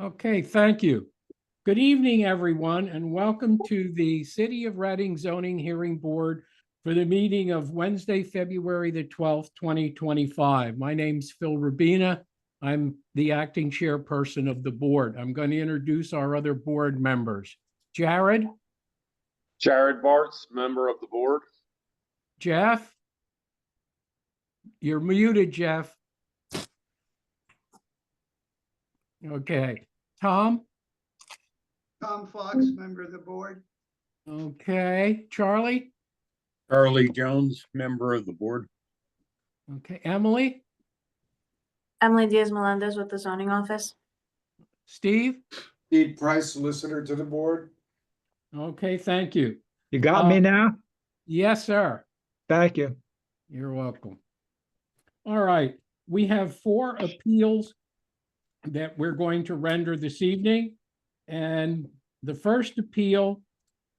Okay, thank you. Good evening, everyone, and welcome to the City of Reading Zoning Hearing Board for the meeting of Wednesday, February the 12th, 2025. My name's Phil Rabina. I'm the acting chairperson of the board. I'm going to introduce our other board members. Jared, Jared Bartz, member of the board. Jeff. You're muted, Jeff. Okay. Tom. Tom Fox, member of the board. Okay. Charlie. Charlie Jones, member of the board. Okay. Emily. Emily Diaz-Melendez with the zoning office. Steve. Steve Price, solicitor to the board. Okay, thank you. You got me now? Yes, sir. Thank you. You're welcome. All right, we have 4 appeals that we're going to render this evening. And the first appeal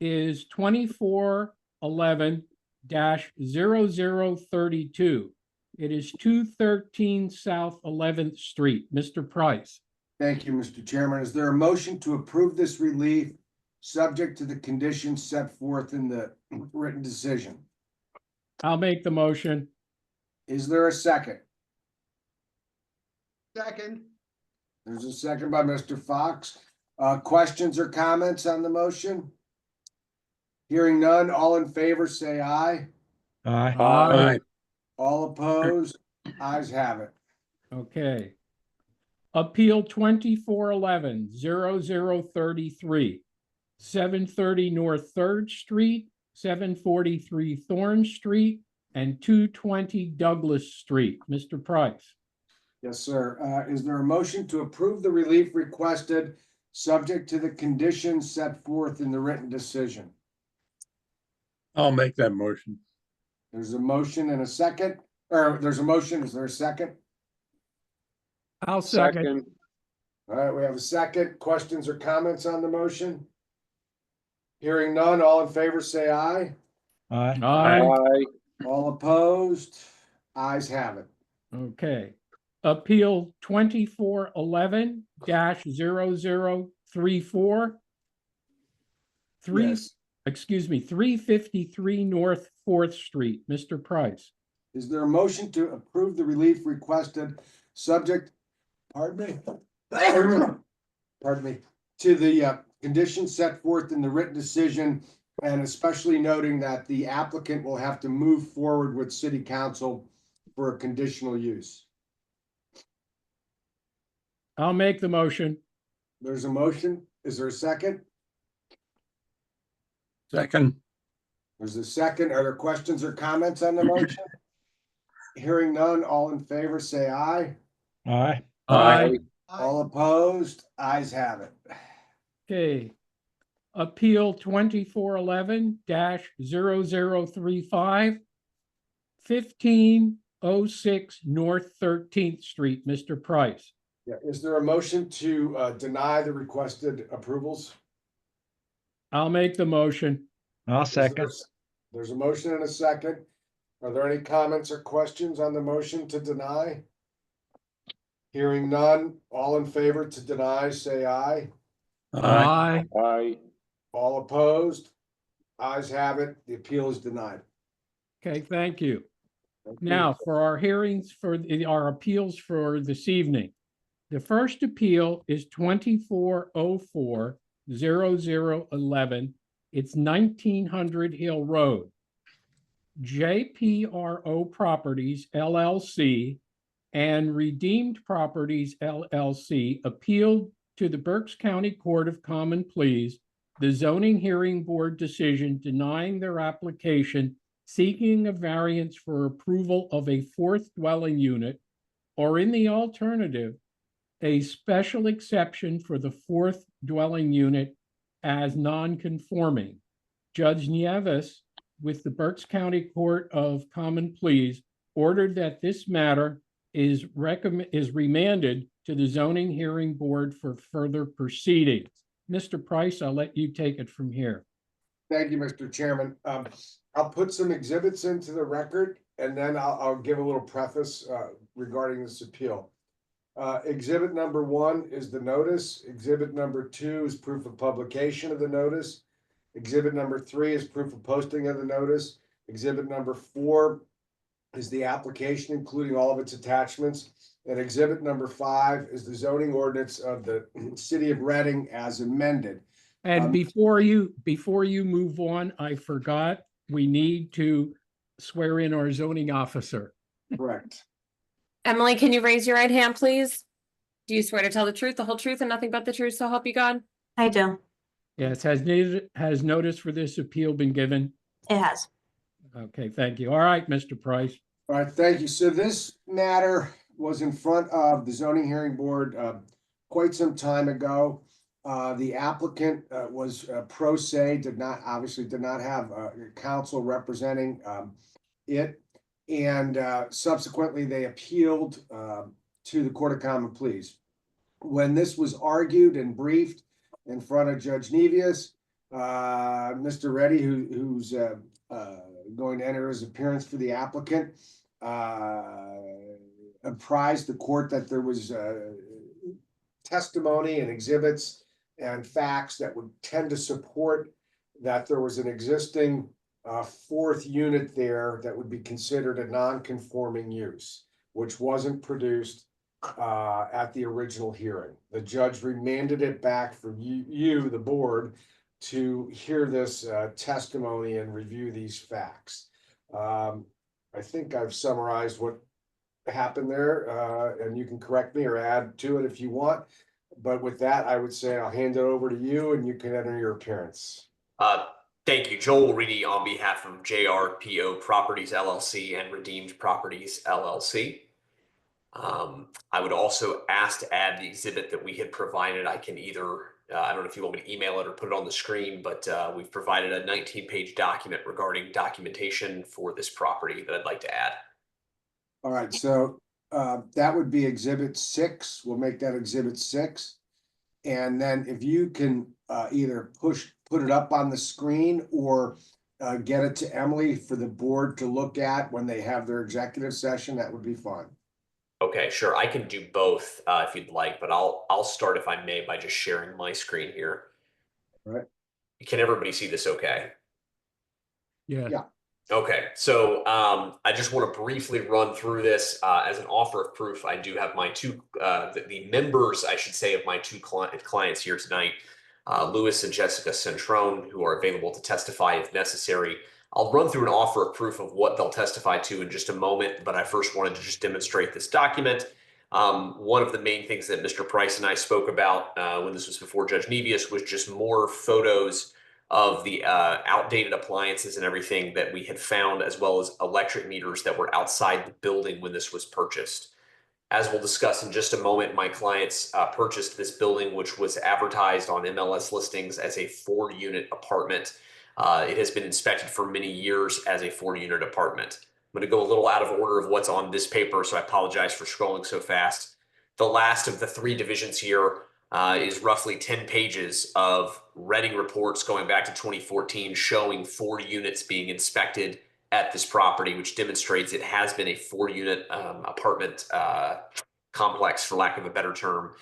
is 2411-0032. It is 213 South 11th Street. Mr. Price. Thank you, Mr. Chairman. Is there a motion to approve this relief subject to the conditions set forth in the written decision? I'll make the motion. Is there a second? Second, There's a second by Mr. Fox. Questions or comments on the motion? Hearing none, all in favor, say aye. Aye. Aye. All opposed, ayes have it. Okay. Appeal 2411-0033, 730 North 3rd Street, 743 Thorn Street, and 220 Douglas Street. Mr. Price. Yes, sir. Is there a motion to approve the relief requested, subject to the conditions set forth in the written decision? I'll make that motion. There's a motion and a second, or there's a motion. Is there a second? I'll second. All right, we have a second. Questions or comments on the motion? Hearing none, all in favor, say aye. Aye. Aye. All opposed, ayes have it. Okay. Appeal 2411-0034. Yes. 353 North 4th Street. Mr. Price. Is there a motion to approve the relief requested, subject, pardon me, to the conditions set forth in the written decision, and especially noting that the applicant will have to move forward with city council for a conditional use? I'll make the motion. There's a motion. Is there a second? Second. There's a second. Are there questions or comments on the motion? Hearing none, all in favor, say aye. Aye. Aye. All opposed, ayes have it. Okay. Appeal 2411-0035, 1506 North 13th Street. Mr. Price. Yeah, is there a motion to deny the requested approvals? I'll make the motion. I'll second. There's a motion and a second. Are there any comments or questions on the motion to deny? Hearing none, all in favor to deny, say aye. Aye. Aye. All opposed, ayes have it. The appeal is denied. Okay, thank you. Thank you. Now, for our hearings for our appeals for this evening. The first appeal is 2404-0011. It's 1900 Hill Road. JPRO Properties LLC and Redeemed Properties LLC appealed to the Berks County Court of Common Pleas the zoning hearing board decision denying their application seeking a variance for approval of a 4th dwelling unit, or in the alternative, a special exception for the 4th dwelling unit as non-conforming. Judge Nieves, with the Berks County Court of Common Pleas, ordered that this matter is remanded to the zoning hearing board for further proceedings. Mr. Price, I'll let you take it from here. Thank you, Mr. Chairman. I'll put some exhibits into the record, and then I'll give a little preface regarding this appeal. Exhibit number 1 is the notice. Exhibit number 2 is proof of publication of the notice. Exhibit number 3 is proof of posting of the notice. Exhibit number 4 is the application, including all of its attachments. And exhibit number 5 is the zoning ordinance of the city of Reading as amended. And before you move on, I forgot, we need to swear in our zoning officer. Correct. Emily, can you raise your right hand, please? Do you swear to tell the truth, the whole truth, and nothing but the truth, so help you God? I do. Yes, has notice for this appeal been given? It has. Okay, thank you. All right, Mr. Price. All right, thank you. So this matter was in front of the zoning hearing board quite some time ago. The applicant was pro se, obviously did not have counsel representing it. And subsequently, they appealed to the Court of Common Pleas. When this was argued and briefed in front of Judge Nevius, Mr. Reddy, who's going to enter his appearance for the applicant, apprised the court that there was testimony and exhibits and facts that would tend to support that there was an existing fourth unit there that would be considered a non-conforming use, which wasn't produced at the original hearing. The judge remanded it back for you, the board, to hear this testimony and review these facts. I think I've summarized what happened there, and you can correct me or add to it if you want. But with that, I would say I'll hand it over to you and you can enter your appearance. Thank you. Joel Reedy on behalf of JRPO Properties LLC and Redeemed Properties LLC. I would also ask to add the exhibit that we had provided. I can either, I don't know if you want me to email it or put it on the screen, but we've provided a 19-page document regarding documentation for this property that I'd like to add. All right, so that would be exhibit 6. We'll make that exhibit 6. And then if you can either put it up on the screen or get it to Emily for the board to look at when they have their executive session, that would be fine. Okay, sure. I can do both if you'd like, but I'll start, if I may, by just sharing my screen here. All right. Can everybody see this okay? Yeah. Okay, so I just want to briefly run through this as an offer of proof. I do have my the members, I should say, of my two clients here tonight, Louis and Jessica Centrone, who are available to testify if necessary. I'll run through an offer of proof of what they'll testify to in just a moment, but I first wanted to just demonstrate this document. One of the main things that Mr. Price and I spoke about when this was before Judge Nevius was just more photos of the outdated appliances and everything that we had found, as well as electric meters that were outside the building when this was purchased. As we'll discuss in just a moment, my clients purchased this building, which was advertised on MLS listings as a 4-unit apartment. It has been inspected for many years as a 4-unit apartment. I'm going to go a little out of order of what's on this paper, so I apologize for scrolling so fast. The last of the 3 divisions here is roughly 10 pages of Reading reports going back to 2014 showing 4 units being inspected at this property, which demonstrates it has been a 4-unit apartment complex, for lack of a better term,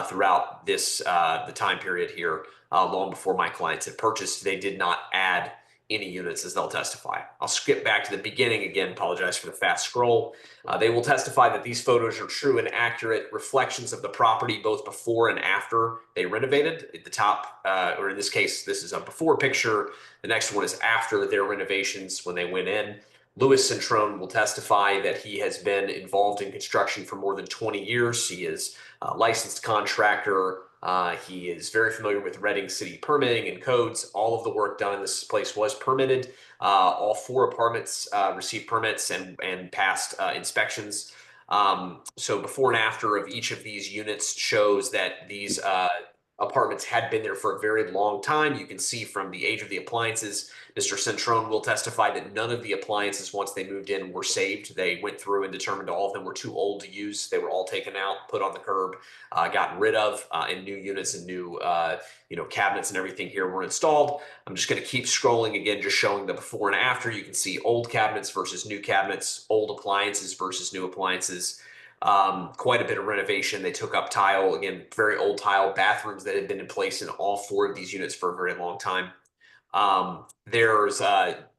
throughout this the time period here, long before my clients had purchased. They did not add any units, as they'll testify. I'll skip back to the beginning again, apologize for the fast scroll. They will testify that these photos are true and accurate reflections of the property, both before and after they renovated. At the top, or in this case, this is a before picture. The next one is after their renovations when they went in. Louis Centrone will testify that he has been involved in construction for more than 20 years. He is a licensed contractor. He is very familiar with Reading City permitting and codes. All of the work done in this place was permitted. All 4 apartments received permits and passed inspections. So before and after of each of these units shows that these apartments had been there for a very long time. You can see from the age of the appliances, Mr. Centrone will testify that none of the appliances, once they moved in, were saved. They went through and determined all of them were too old to use. They were all taken out, put on the curb, gotten rid of, and new units and new cabinets and everything here were installed. I'm just going to keep scrolling again, just showing the before and after. You can see old cabinets versus new cabinets, old appliances versus new appliances. quite a bit of renovation. They took up tile, again, very old tile bathrooms that had been in place in all 4 of these units for a very long time. There's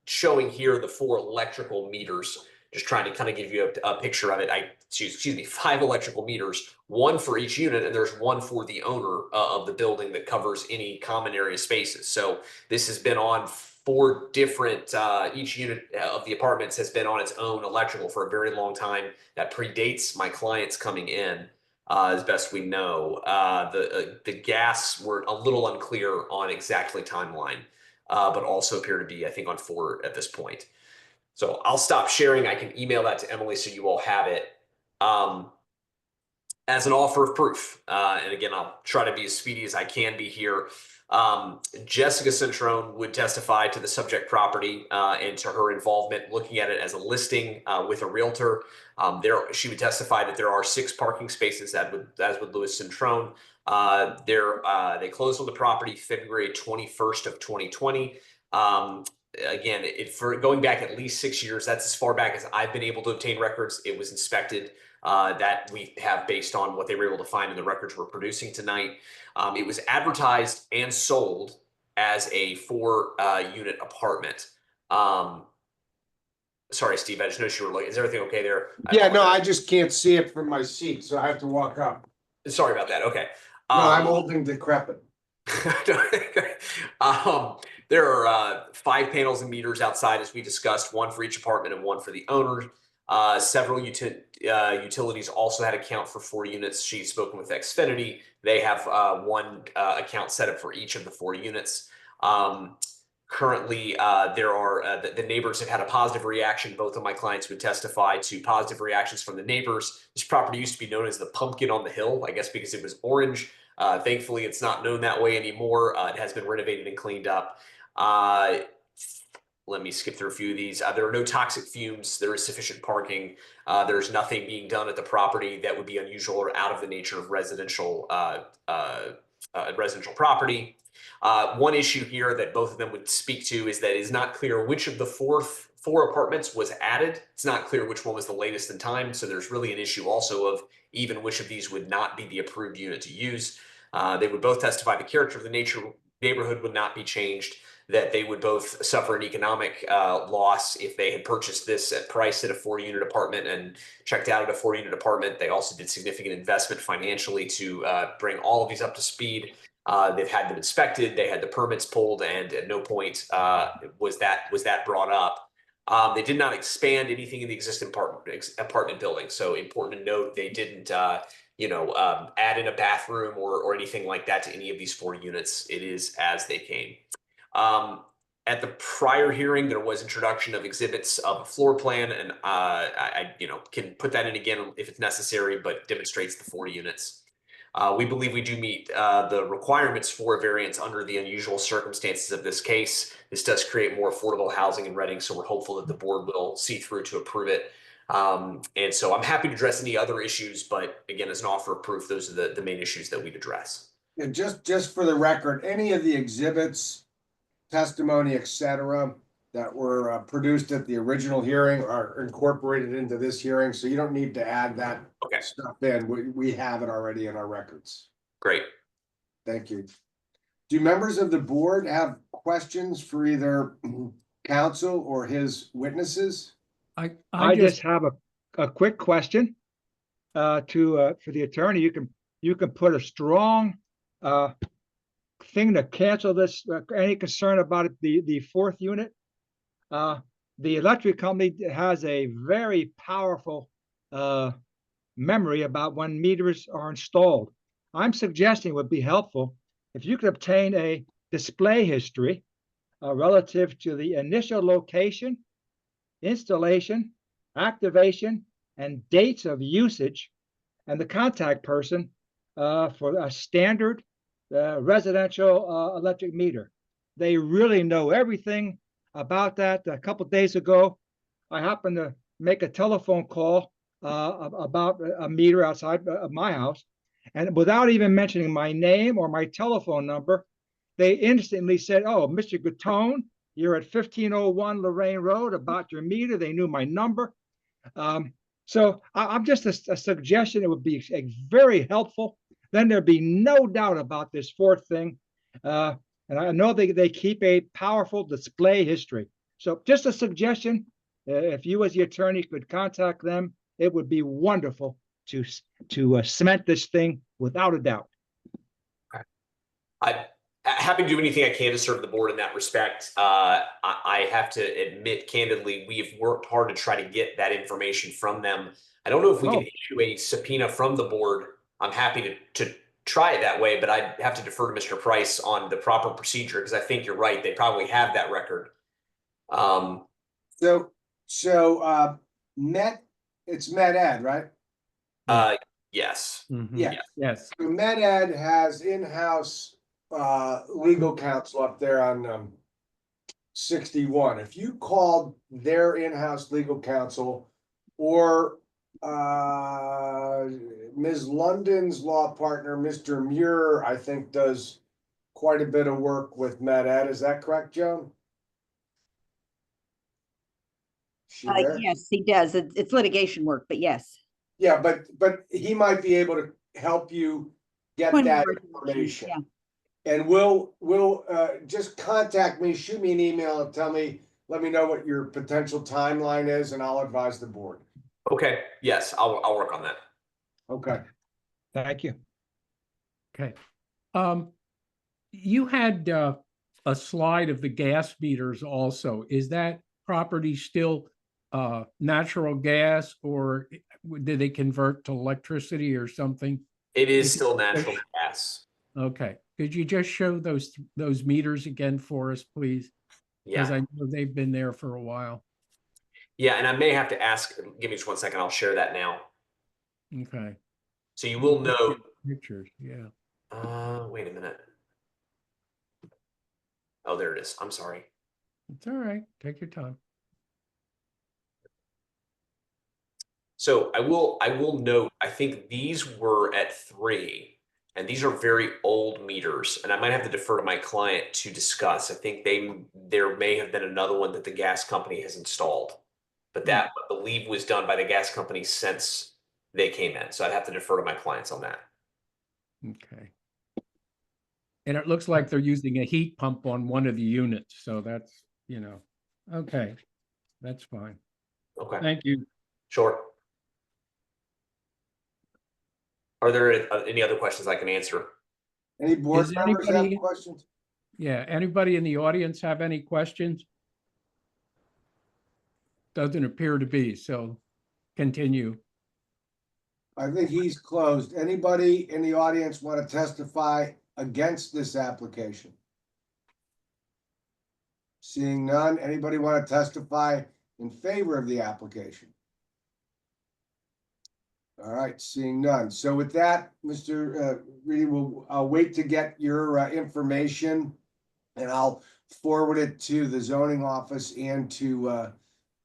showing here the 4 electrical meters, just trying to kind of give you a picture of it. Excuse me, 5 electrical meters, 1 for each unit, and there's 1 for the owner of the building that covers any common area spaces. So this has been on 4 different, each unit of the apartments has been on its own electrical for a very long time. That predates my clients coming in, as best we know. The gas were a little unclear on exactly timeline, but also appear to be, I think, on 4 at this point. So I'll stop sharing. I can email that to Emily so you all have it as an offer of proof. And again, I'll try to be as speedy as I can be here. Jessica Centrone would testify to the subject property and to her involvement looking at it as a listing with a realtor. She would testify that there are 6 parking spaces, as would Louis Centrone. They closed on the property February 21st of 2020. Again, for going back at least 6 years, that's as far back as I've been able to obtain records. It was inspected that we have based on what they were able to find in the records we're producing tonight. It was advertised and sold as a 4-unit apartment. Sorry, Steve, I just noticed you were looking. Is everything okay there? Yeah, no, I just can't see it from my seat, so I have to walk up. Sorry about that. Okay. No, I'm old and decrepit. There are 5 panels and meters outside, as we discussed, 1 for each apartment and 1 for the owner. Several utilities also had account for 4 units. She's spoken with Xfinity. They have 1 account set up for each of the 4 units. Currently, there are the neighbors have had a positive reaction. Both of my clients would testify to positive reactions from the neighbors. This property used to be known as the Pumpkin on the Hill, I guess because it was orange. Thankfully, it's not known that way anymore. It has been renovated and cleaned up. Let me skip through a few of these. There are no toxic fumes. There is sufficient parking. There's nothing being done at the property that would be unusual or out of the nature of residential property. One issue here that both of them would speak to is that it is not clear which of the 4 apartments was added. It's not clear which one was the latest in time. So there's really an issue also of even which of these would not be the approved unit to use. They would both testify the character of the neighborhood would not be changed, that they would both suffer an economic loss if they had purchased this at price at a 4-unit apartment and checked out at a 4-unit apartment. They also did significant investment financially to bring all of these up to speed. They've had them inspected, they had the permits pulled, and at no point was that brought up. They did not expand anything in the existing apartment building. So important to note, they didn't add in a bathroom or anything like that to any of these 4 units. It is as they came. At the prior hearing, there was introduction of exhibits of a floor plan, and I can put that in again if it's necessary, but demonstrates the 4 units. We believe we do meet the requirements for a variance under the unusual circumstances of this case. This does create more affordable housing in Reading, so we're hopeful that the board will see through to approve it. And so I'm happy to address any other issues, but again, as an offer of proof, those are the main issues that we'd address. And just for the record, any of the exhibits, testimony, etc., that were produced at the original hearing are incorporated into this hearing, so you don't need to add that stuff in. We have it already in our records. Great. Thank you. Do members of the board have questions for either counsel or his witnesses? I just have a quick question for the attorney. You can put a strong thing to cancel this, any concern about it, the 4th unit. The electric company has a very powerful memory about when meters are installed. I'm suggesting it would be helpful if you could obtain a display history relative to the initial location, installation, activation, and dates of usage, and the contact person for a standard residential electric meter. They really know everything about that. A couple of days ago, I happened to make a telephone call about a meter outside of my house, and without even mentioning my name or my telephone number, they instantly said, "Oh, Mr. Gattone, you're at 1501 Lorraine Road about your meter." They knew my number. So I'm just a suggestion. It would be very helpful. Then there'd be no doubt about this fourth thing. And I know they keep a powerful display history. So just a suggestion, if you as the attorney could contact them, it would be wonderful to cement this thing without a doubt. I'm happy to do anything I can to serve the board in that respect. I have to admit candidly, we have worked hard to try to get that information from them. I don't know if we can issue a subpoena from the board. I'm happy to try it that way, but I have to defer to Mr. Price on the proper procedure because I think you're right. They probably have that record. It's Med Ed, right? Yes. Mhm. Yeah. Yes. So Med Ed has in-house legal counsel up there on 61. If you called their in-house legal counsel or Ms. London's law partner, Mr. Muir, I think does quite a bit of work with Med Ed. Is that correct, Joan? She there? Yes, he does. It's litigation work, but yes. Yeah, but he might be able to help you get Point of that information, information. yeah. And we'll just contact me, shoot me an email and let me know what your potential timeline is and I'll advise the board. Okay. Yes, I'll work on that. Okay. Thank you. Okay. You had a slide of the gas meters also. Is that property still natural gas or did they convert to electricity or something? It is still natural gas. Okay. Could you just show those meters again for us, please? Because Yeah. I know they've been there for a while. Yeah, and I may have to ask, give me just 1 second, I'll share that now. Okay. So you will know. Pictures, yeah. Wait a minute. Oh, there it is. I'm sorry. It's all right. Take your time. So I will note, I think these were at 3, and these are very old meters, and I might have to defer to my client to discuss. I think there may have been another one that the gas company has installed, but that I believe was done by the gas company since they came in. So I'd have to defer to my clients on that. Okay. And it looks like they're using a heat pump on one of the units. So that's, okay, that's fine. Okay. Thank you. Sure. Are there any other questions I can answer? Any board Is members have anybody- questions? Yeah, anybody in the audience have any questions? Doesn't appear to be, so continue. I think he's closed. Anybody in the audience want to testify against this application? Seeing none, anybody want to testify in favor of the application? All right, seeing none. So with that, Mr. Reedy, I'll wait to get your information and I'll forward it to the zoning office and to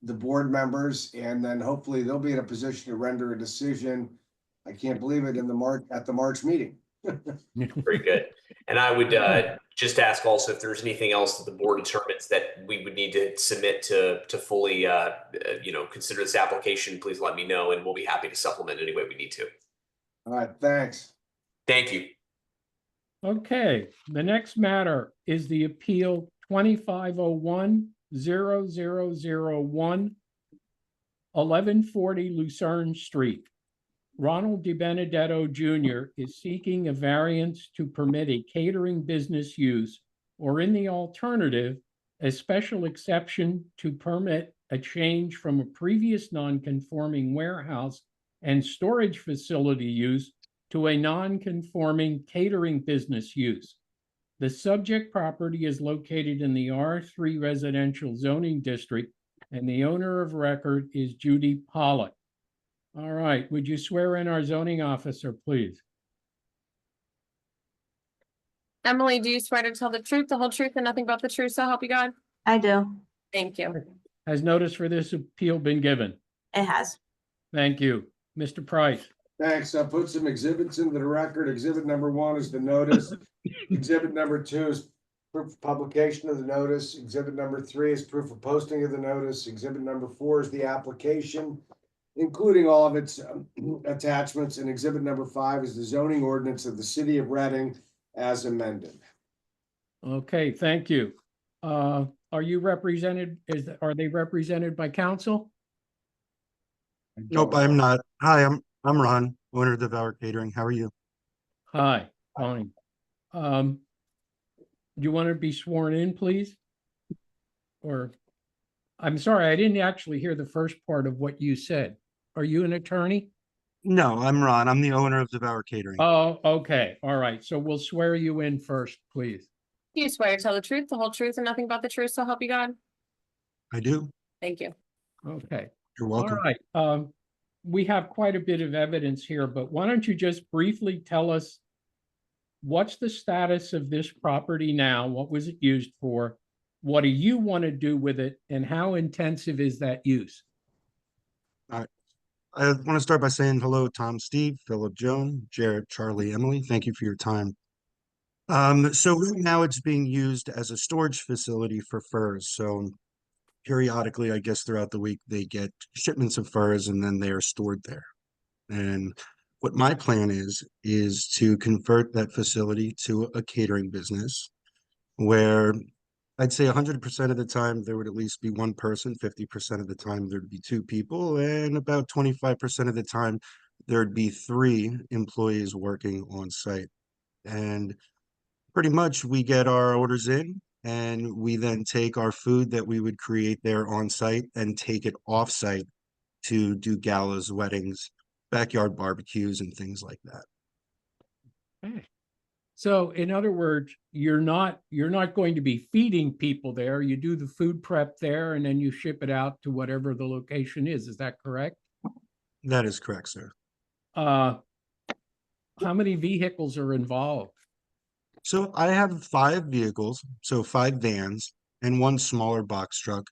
the board members, and then hopefully they'll be in a position to render a decision. I can't believe it at the March meeting. Very good. And I would just ask also if there's anything else that the board determines that we would need to submit to fully, consider this application, please let me know and we'll be happy to supplement any way we need to. All right, thanks. Thank you. Okay, the next matter is the appeal 2501-0001, 1140 Lucerne Street. Ronald DiBenedetto Jr. is seeking a variance to permit a catering business use, or in the alternative, a special exception to permit a change from a previous non-conforming warehouse and storage facility use to a non-conforming catering business use. The subject property is located in the R3 residential zoning district, and the owner of record is Judy Pollock. All right, would you swear in our zoning officer, please? Emily, do you swear to tell the truth, the whole truth, and nothing but the truth, so help you God? I do. Thank you. Has notice for this appeal been given? It has. Thank you. Mr. Price? Thanks. I'll put some exhibits into the record. Exhibit number 1 is the notice. Exhibit number 2 is proof of publication of the notice. Exhibit number 3 is proof of posting of the notice. Exhibit number 4 is the application. including all of its attachments, and exhibit number 5 is the zoning ordinance of the city of Reading as amended. Okay, thank you. Are you represented, are they represented by counsel? Nope, I'm not. Hi, I'm Ron, owner of Devour Catering. How are you? Hi, fine. Do you want to be sworn in, please? Or, I'm sorry, I didn't actually hear the first part of what you said. Are you an attorney? No, I'm Ron. I'm the owner of Devour Catering. Oh, okay, all right. So we'll swear you in first, please. Do you swear to tell the truth, the whole truth, and nothing but the truth, so help you God? I do. Thank you. Okay. You're All welcome. right. We have quite a bit of evidence here, but why don't you just briefly tell us what's the status of this property now? What was it used for? What do you want to do with it? And how intensive is that use? I want to start by saying hello, Tom, Steve, Philip, Joan, Jared, Charlie, Emily. Thank you for your time. So right now it's being used as a storage facility for furs. So periodically, I guess throughout the week, they get shipments of furs and then they are stored there. And what my plan is to convert that facility to a catering business where I'd say 100% of the time there would at least be one person, 50% of the time there'd be two people, and about 25% of the time there'd be 3 employees working on site. And pretty much we get our orders in and we then take our food that we would create there on site and take it off site to do galas, weddings, backyard barbecues, and things like that. Okay. So in other words, you're not going to be feeding people there. You do the food prep there and then you ship it out to whatever the location is. Is that correct? That is correct, sir. How many vehicles are involved? So I have 5 vehicles, so 5 vans and 1 smaller box truck,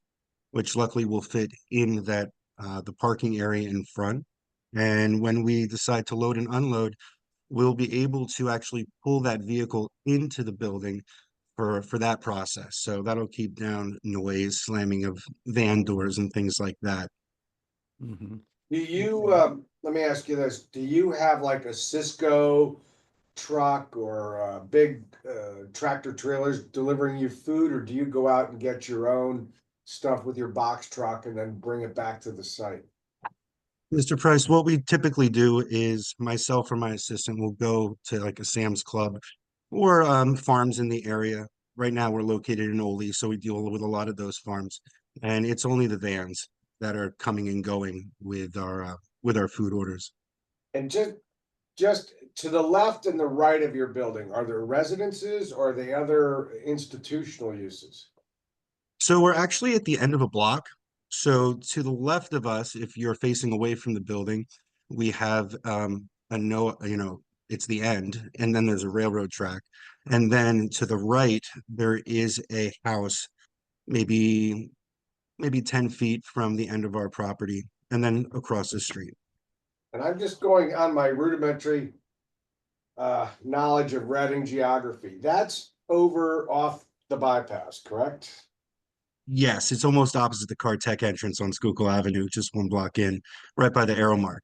which luckily will fit in that the parking area in front. And when we decide to load and unload, we'll be able to actually pull that vehicle into the building for that process. So that'll keep down noise, slamming of van doors and things like that. Mhm. Do you, let me ask you this, do you have like a Cisco truck or big tractor trailers delivering you food, or do you go out and get your own stuff with your box truck and then bring it back to the site? Mr. Price, what we typically do is myself or my assistant will go to like a Sam's Club or farms in the area. Right now we're located in Ole, so we deal with a lot of those farms. And it's only the vans that are coming and going with our food orders. And just to the left and the right of your building, are there residences or are they other institutional uses? So we're actually at the end of a block. So to the left of us, if you're facing away from the building, we have it's the end, and then there's a railroad track. And then to the right, there is a house, maybe 10 feet from the end of our property, and then across the street. And I'm just going on my rudimentary knowledge of Reading geography. That's over off the bypass, correct? Yes, it's almost opposite the Cartech entrance on Schuylkill Avenue, just 1 block in, right by the arrow mark.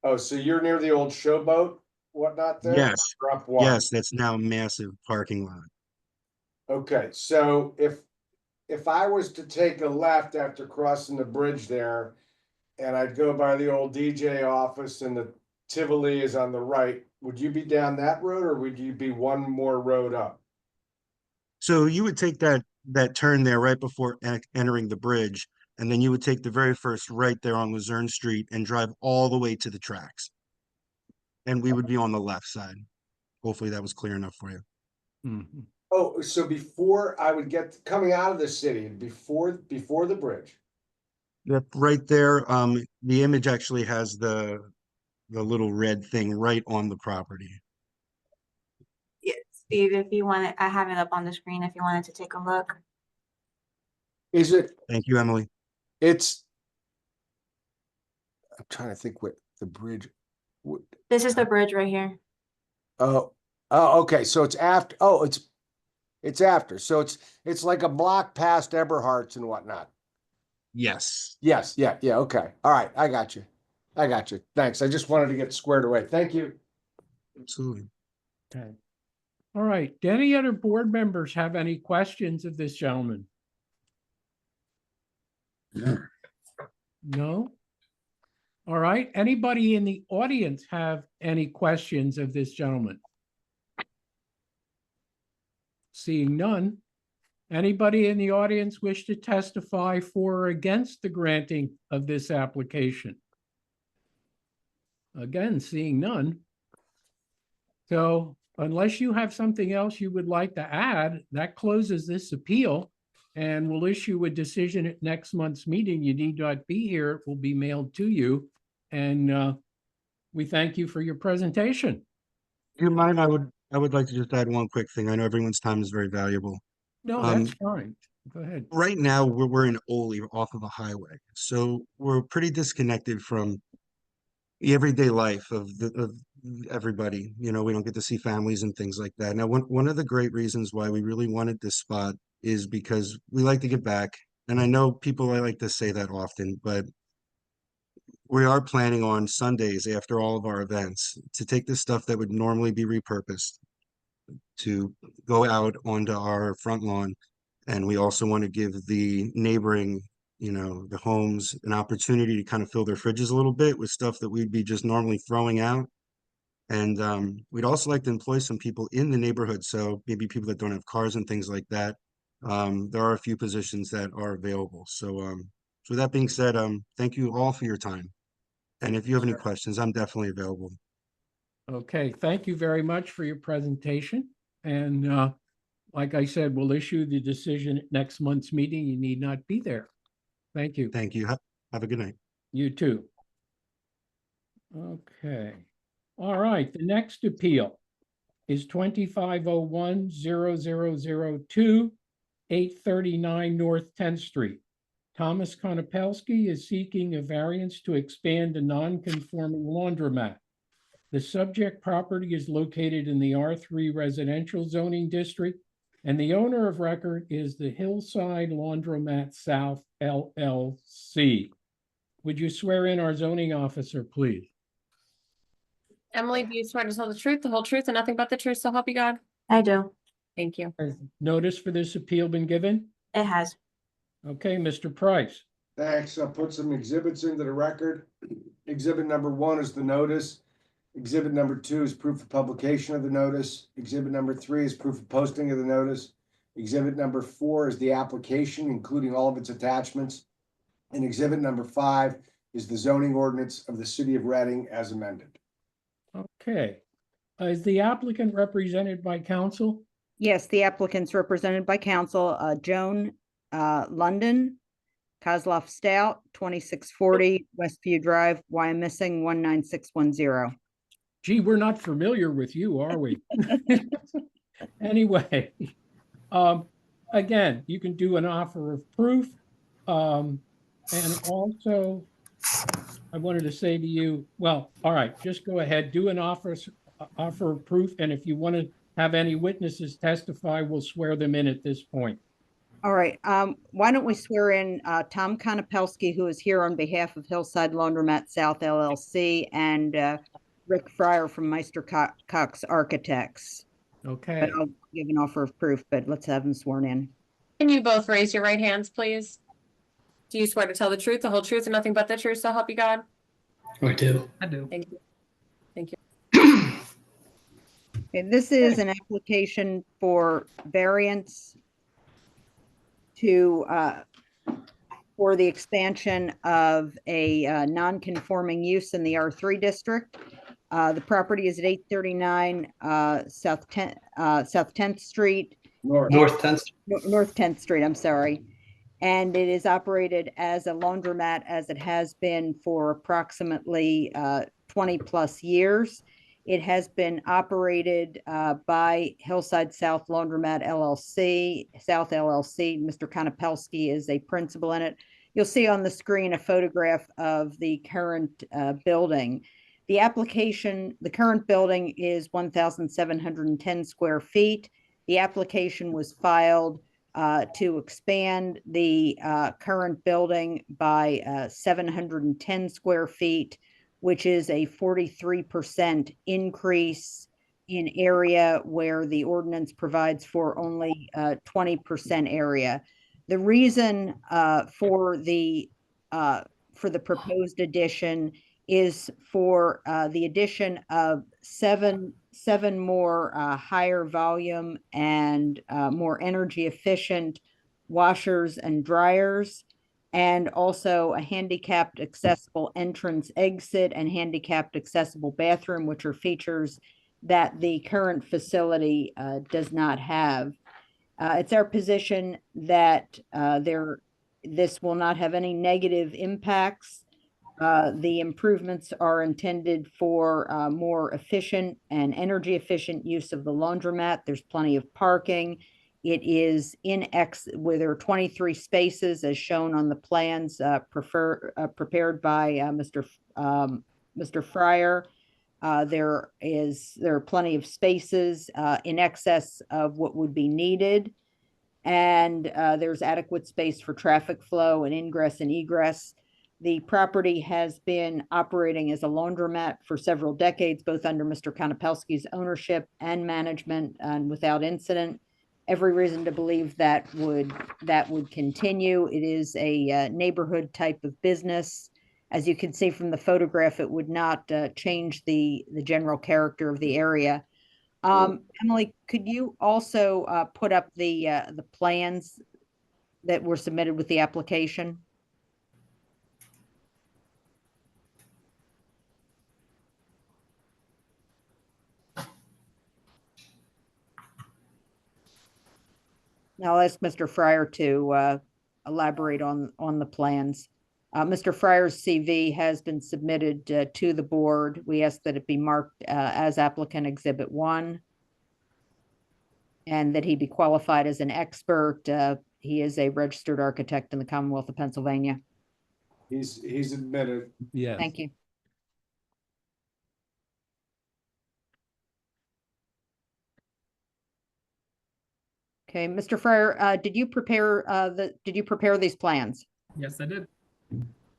Oh, so you're near the old showboat, whatnot there? Yes, Or up one? yes, that's now a massive parking lot. Okay, so if I was to take a left after crossing the bridge there, and I'd go by the old DJ office and the Tivoli is on the right, would you be down that road or would you be one more road up? So you would take that turn there right before entering the bridge, and then you would take the very first right there on Luzerne Street and drive all the way to the tracks. And we would be on the left side. Hopefully that was clear enough for you. Mhm. Oh, so before I would get coming out of the city, before the bridge. Yep, right there. The image actually has the little red thing right on the property. Yeah, Steve, if you want it, I have it up on the screen if you wanted to take a look. Is it? Thank you, Emily. I'm trying to think what the bridge would. This is the bridge right here. Oh, okay. So it's after. Oh, it's after. So it's like a block past Eberhardt's and whatnot. Yes, Yes, yeah, okay. All right, I got you. Thanks. I just wanted to get squared away. Thank you. absolutely. Okay. All right. Do any other board members have any questions of this gentleman? No. No? All right. Anybody in the audience have any questions of this gentleman? Seeing none. Anybody in the audience wish to testify for or against the granting of this application? Again, seeing none. So unless you have something else you would like to add, that closes this appeal. And we'll issue a decision at next month's meeting. You need not be here. It will be mailed to you. And we thank you for your presentation. Do you mind? I would like to just add one quick thing. I know everyone's time is very valuable. No, that's fine. Go ahead. Right now, we're in Ole off of a highway, so we're pretty disconnected from the everyday life of everybody. You know, we don't get to see families and things like that. Now, one of the great reasons why we really wanted this spot is because we like to give back. And I know people like to say that often, but we are planning on Sundays after all of our events to take this stuff that would normally be repurposed to go out onto our front lawn. And we also want to give the neighboring, you know, the homes an opportunity to kind of fill their fridges a little bit with stuff that we'd be just normally throwing out. And we'd also like to employ some people in the neighborhood. So maybe people that don't have cars and things like that. There are a few positions that are available. So with that being said, thank you all for your time. And if you have any questions, I'm definitely available. Okay, thank you very much for your presentation. And like I said, we'll issue the decision at next month's meeting. You need not be there. Thank you. Thank you. Have a good night. You too. Okay. All right, the next appeal is 2501-0002, 839 North 10th Street. Thomas Konopelski is seeking a variance to expand a non-conforming laundromat. The subject property is located in the R3 residential zoning district, and the owner of record is the Hillside Laundromat South LLC. Would you swear in our zoning officer, please? Emily, do you swear to tell the truth, the whole truth, and nothing but the truth, so help you God? I do. Thank you. Has notice for this appeal been given? It has. Okay, Mr. Price. Thanks. I'll put some exhibits into the record. Exhibit number 1 is the notice. Exhibit number 2 is proof of publication of the notice. Exhibit number 3 is proof of posting of the notice. Exhibit number 4 is the application, including all of its attachments. And exhibit number 5 is the zoning ordinance of the city of Reading as amended. Okay. Is the applicant represented by counsel? Yes, the applicant's represented by counsel, Joan London, Kozloff Stout, 2640 Westview Drive, Wyomissing 19610. Gee, we're not familiar with you, are we? Anyway, again, you can do an offer of proof. And also, I wanted to say to you, well, all right, just go ahead, do an offer of proof. And if you want to have any witnesses testify, we'll swear them in at this point. All right, why don't we swear in Tom Konopelski, who is here on behalf of Hillside Laundromat South LLC, and Rick Fryer from Meister Cox Architects. Okay. But I'll give an offer of proof, but let's have them sworn in. Can you both raise your right hands, please? Do you swear to tell the truth, the whole truth, and nothing but the truth, so help you God? I do. I do. Thank you. Thank you. Okay, this is an application for variance to for the expansion of a non-conforming use in the R3 district. The property is at 839 South 10th Street. North 10th. North 10th Street, I'm sorry. And it is operated as a laundromat as it has been for approximately 20 plus years. It has been operated by Hillside South Laundromat LLC, South LLC. Mr. Konopelski is a principal in it. You'll see on the screen a photograph of the current building. The application, the current building is 1,710 square feet. The application was filed to expand the current building by 710 square feet, which is a 43% increase in area where the ordinance provides for only 20% area. The reason for the proposed addition is for the addition of seven more higher volume and more energy efficient washers and dryers, and also a handicapped accessible entrance exit and handicapped accessible bathroom, which are features that the current facility does not have. It's our position that this will not have any negative impacts. The improvements are intended for more efficient and energy efficient use of the laundromat. There's plenty of parking. It is where there are 23 spaces as shown on the plans prepared by Mr. Fryer. There are plenty of spaces in excess of what would be needed. And there's adequate space for traffic flow and ingress and egress. The property has been operating as a laundromat for several decades, both under Mr. Konopelski's ownership and management, and without incident. Every reason to believe that would continue. It is a neighborhood type of business. As you can see from the photograph, it would not change the general character of the area. Emily, could you also put up the plans that were submitted with the application? Now I'll ask Mr. Fryer to elaborate on the plans. Mr. Fryer's CV has been submitted to the board. We ask that it be marked as applicant exhibit 1 and that he be qualified as an expert. He is a registered architect in the Commonwealth of Pennsylvania. He's admitted. Yes. Thank you. Okay, Mr. Fryer, did you prepare these plans? Yes, I did.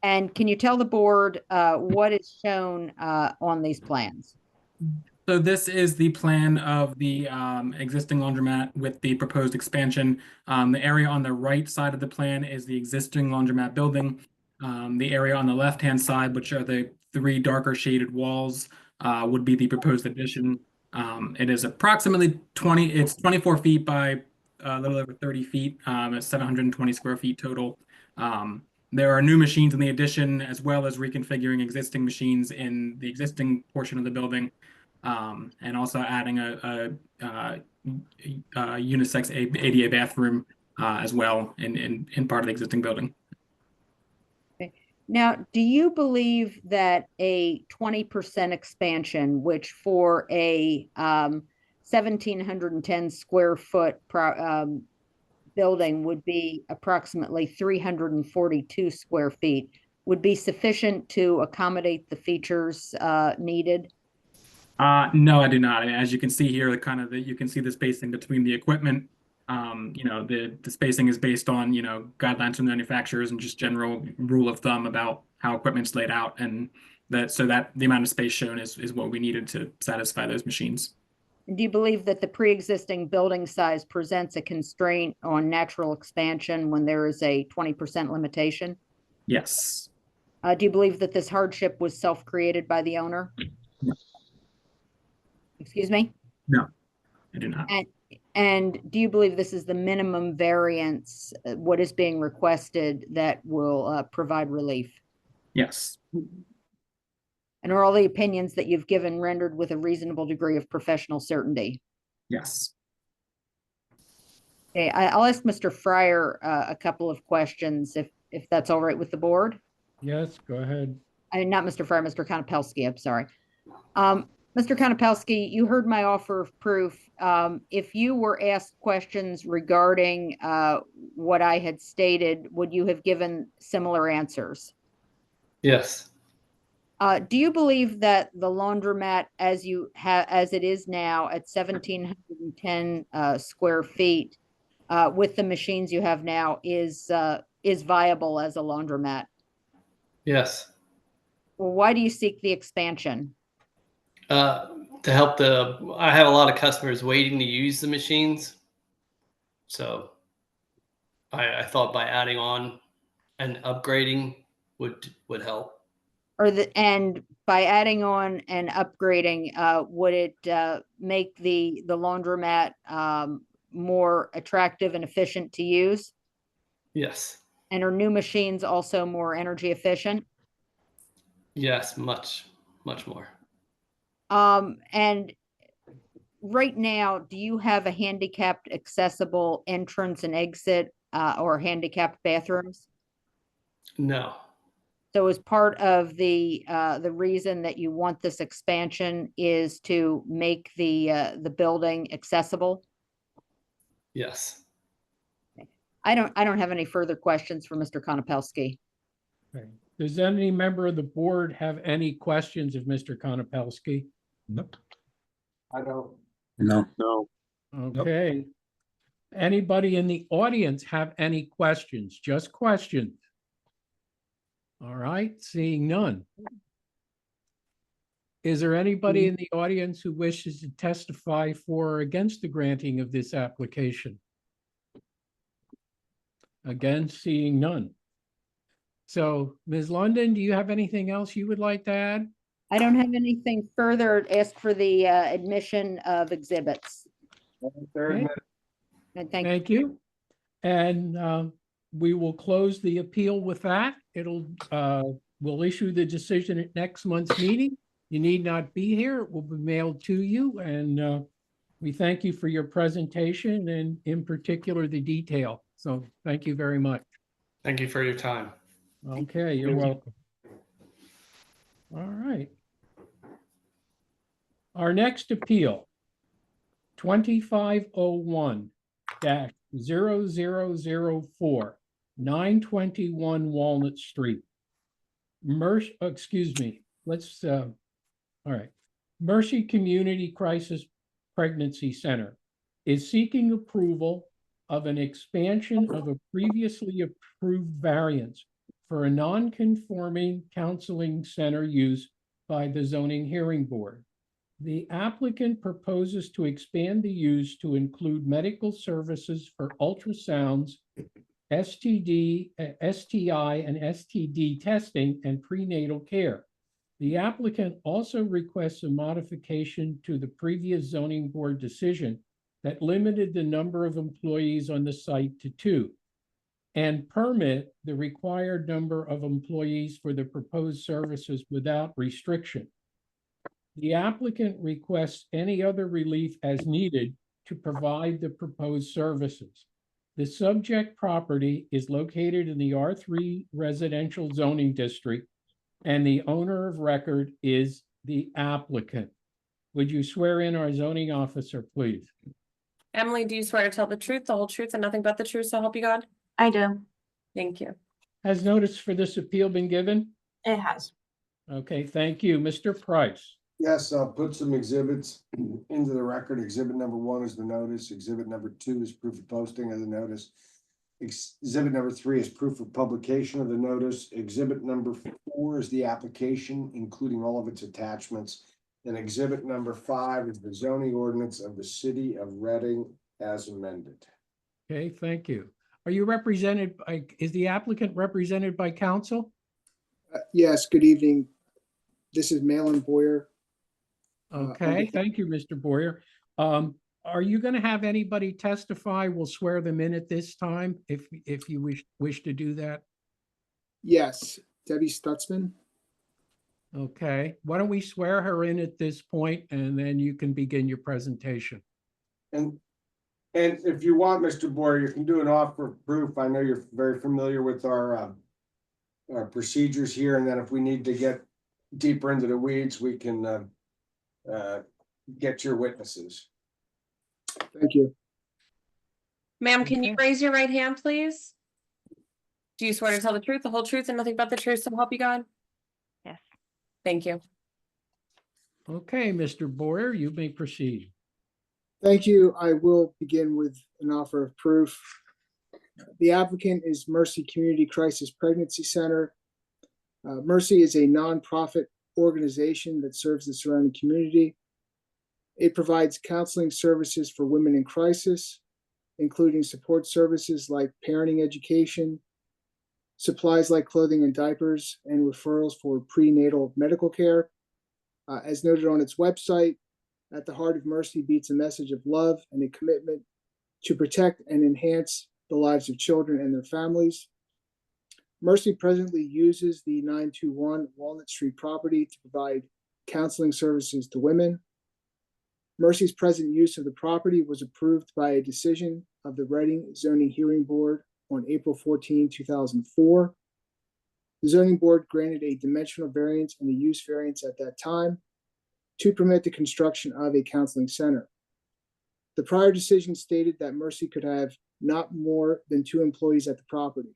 And can you tell the board what is shown on these plans? So this is the plan of the existing laundromat with the proposed expansion. The area on the right side of the plan is the existing laundromat building. The area on the left-hand side, which are the 3 darker shaded walls, would be the proposed addition. It is approximately 24 feet by a little over 30 feet. It's 720 square feet total. There are new machines in the addition, as well as reconfiguring existing machines in the existing portion of the building, and also adding a unisex ADA bathroom as well in part of the existing building. Okay. Now, do you believe that a 20% expansion, which for a 1,710 square foot building would be approximately 342 square feet, would be sufficient to accommodate the features needed? No, I do not. As you can see here, you can see the spacing between the equipment. The spacing is based on, guidelines from manufacturers and just general rule of thumb about how equipment's laid out. And so that the amount of space shown is what we needed to satisfy those machines. Do you believe that the pre-existing building size presents a constraint on natural expansion when there is a 20% limitation? Yes. Do you believe that this hardship was self-created by the owner? No. Excuse me? No, I do not. And do you believe this is the minimum variance, what is being requested that will provide relief? Yes. And are all the opinions that you've given rendered with a reasonable degree of professional certainty? Yes. Okay, I'll ask Mr. Fryer a couple of questions if that's all right with the board. Yes, go ahead. Not Mr. Fryer, Mr. Konopelski, I'm sorry. Mr. Konopelski, you heard my offer of proof. If you were asked questions regarding what I had stated, would you have given similar answers? Yes. Do you believe that the laundromat as it is now at 1,710 square feet with the machines you have now is viable as a laundromat. Yes. Well, why do you seek the expansion? To help I have a lot of customers waiting to use the machines. So I thought by adding on and upgrading would help. And by adding on and upgrading, would it make the laundromat more attractive and efficient to use? Yes. And are new machines also more energy efficient? Yes, much more. And right now, do you have a handicapped accessible entrance and exit or handicapped bathrooms? No. So as part of the reason that you want this expansion is to make the building accessible? Yes. I don't have any further questions for Mr. Konopelski. Okay. Does any member of the board have any questions of Mr. Konopelski? Nope. I don't. No. No. Okay. Anybody in the audience have any questions? Just questions? All right, seeing none. Is there anybody in the audience who wishes to testify for or against the granting of this application? Again, seeing none. So, Ms. London, do you have anything else you would like to add? I don't have anything further. Ask for the admission of exhibits. Okay. And thank you. Thank you. And we will close the appeal with that. We'll issue the decision at next month's meeting. You need not be here. It will be mailed to you. And we thank you for your presentation and in particular, the detail. So thank you very much. Thank you for your time. Okay, you're welcome. All right. Our next appeal, 2501-0004, 921 Walnut Street. All right. Mercy Community Crisis Pregnancy Center is seeking approval of an expansion of a previously approved variance for a non-conforming counseling center use by the Zoning Hearing Board. The applicant proposes to expand the use to include medical services for ultrasounds, STD, STI, and STD testing and prenatal care. The applicant also requests a modification to the previous zoning board decision that limited the number of employees on the site to 2 and permit the required number of employees for the proposed services without restriction. The applicant requests any other relief as needed to provide the proposed services. The subject property is located in the R3 residential zoning district, and the owner of record is the applicant. Would you swear in our zoning officer, please? Emily, do you swear to tell the truth, the whole truth, and nothing but the truth, so help you God? I do. Thank you. Has notice for this appeal been given? It has. Okay, thank you. Mr. Price. Yes, I'll put some exhibits into the record. Exhibit number 1 is the notice. Exhibit number 2 is proof of posting of the notice. Exhibit number 3 is proof of publication of the notice. Exhibit number 4 is the application, including all of its attachments. And exhibit number 5 is the zoning ordinance of the city of Reading as amended. Okay, thank you. Are you represented by, is the applicant represented by counsel? Yes, good evening. This is Malin Boyer. Okay, thank you, Mr. Boyer. Are you going to have anybody testify? We'll swear them in at this time if you wish to do that. Yes, Debbie Stutzman. Okay, why don't we swear her in at this point and then you can begin your presentation. And if you want, Mr. Boyer, you can do an offer of proof. I know you're very familiar with our procedures here, and then if we need to get deeper into the weeds, we can get your witnesses. Thank you. Ma'am, can you raise your right hand, please? Do you swear to tell the truth, the whole truth, and nothing but the truth, so help you God? Yes. Thank you. Okay, Mr. Boyer, you may proceed. Thank you. I will begin with an offer of proof. The applicant is Mercy Community Crisis Pregnancy Center. Mercy is a nonprofit organization that serves the surrounding community. It provides counseling services for women in crisis, including support services like parenting education, supplies like clothing and diapers, and referrals for prenatal medical care. As noted on its website, at the heart of Mercy beats a message of love and a commitment to protect and enhance the lives of children and their families. Mercy presently uses the 921 Walnut Street property to provide counseling services to women. Mercy's present use of the property was approved by a decision of the Reading Zoning Hearing Board on April 14, 2004. The zoning board granted a dimensional variance and a use variance at that time to permit the construction of a counseling center. The prior decision stated that Mercy could have not more than 2 employees at the property.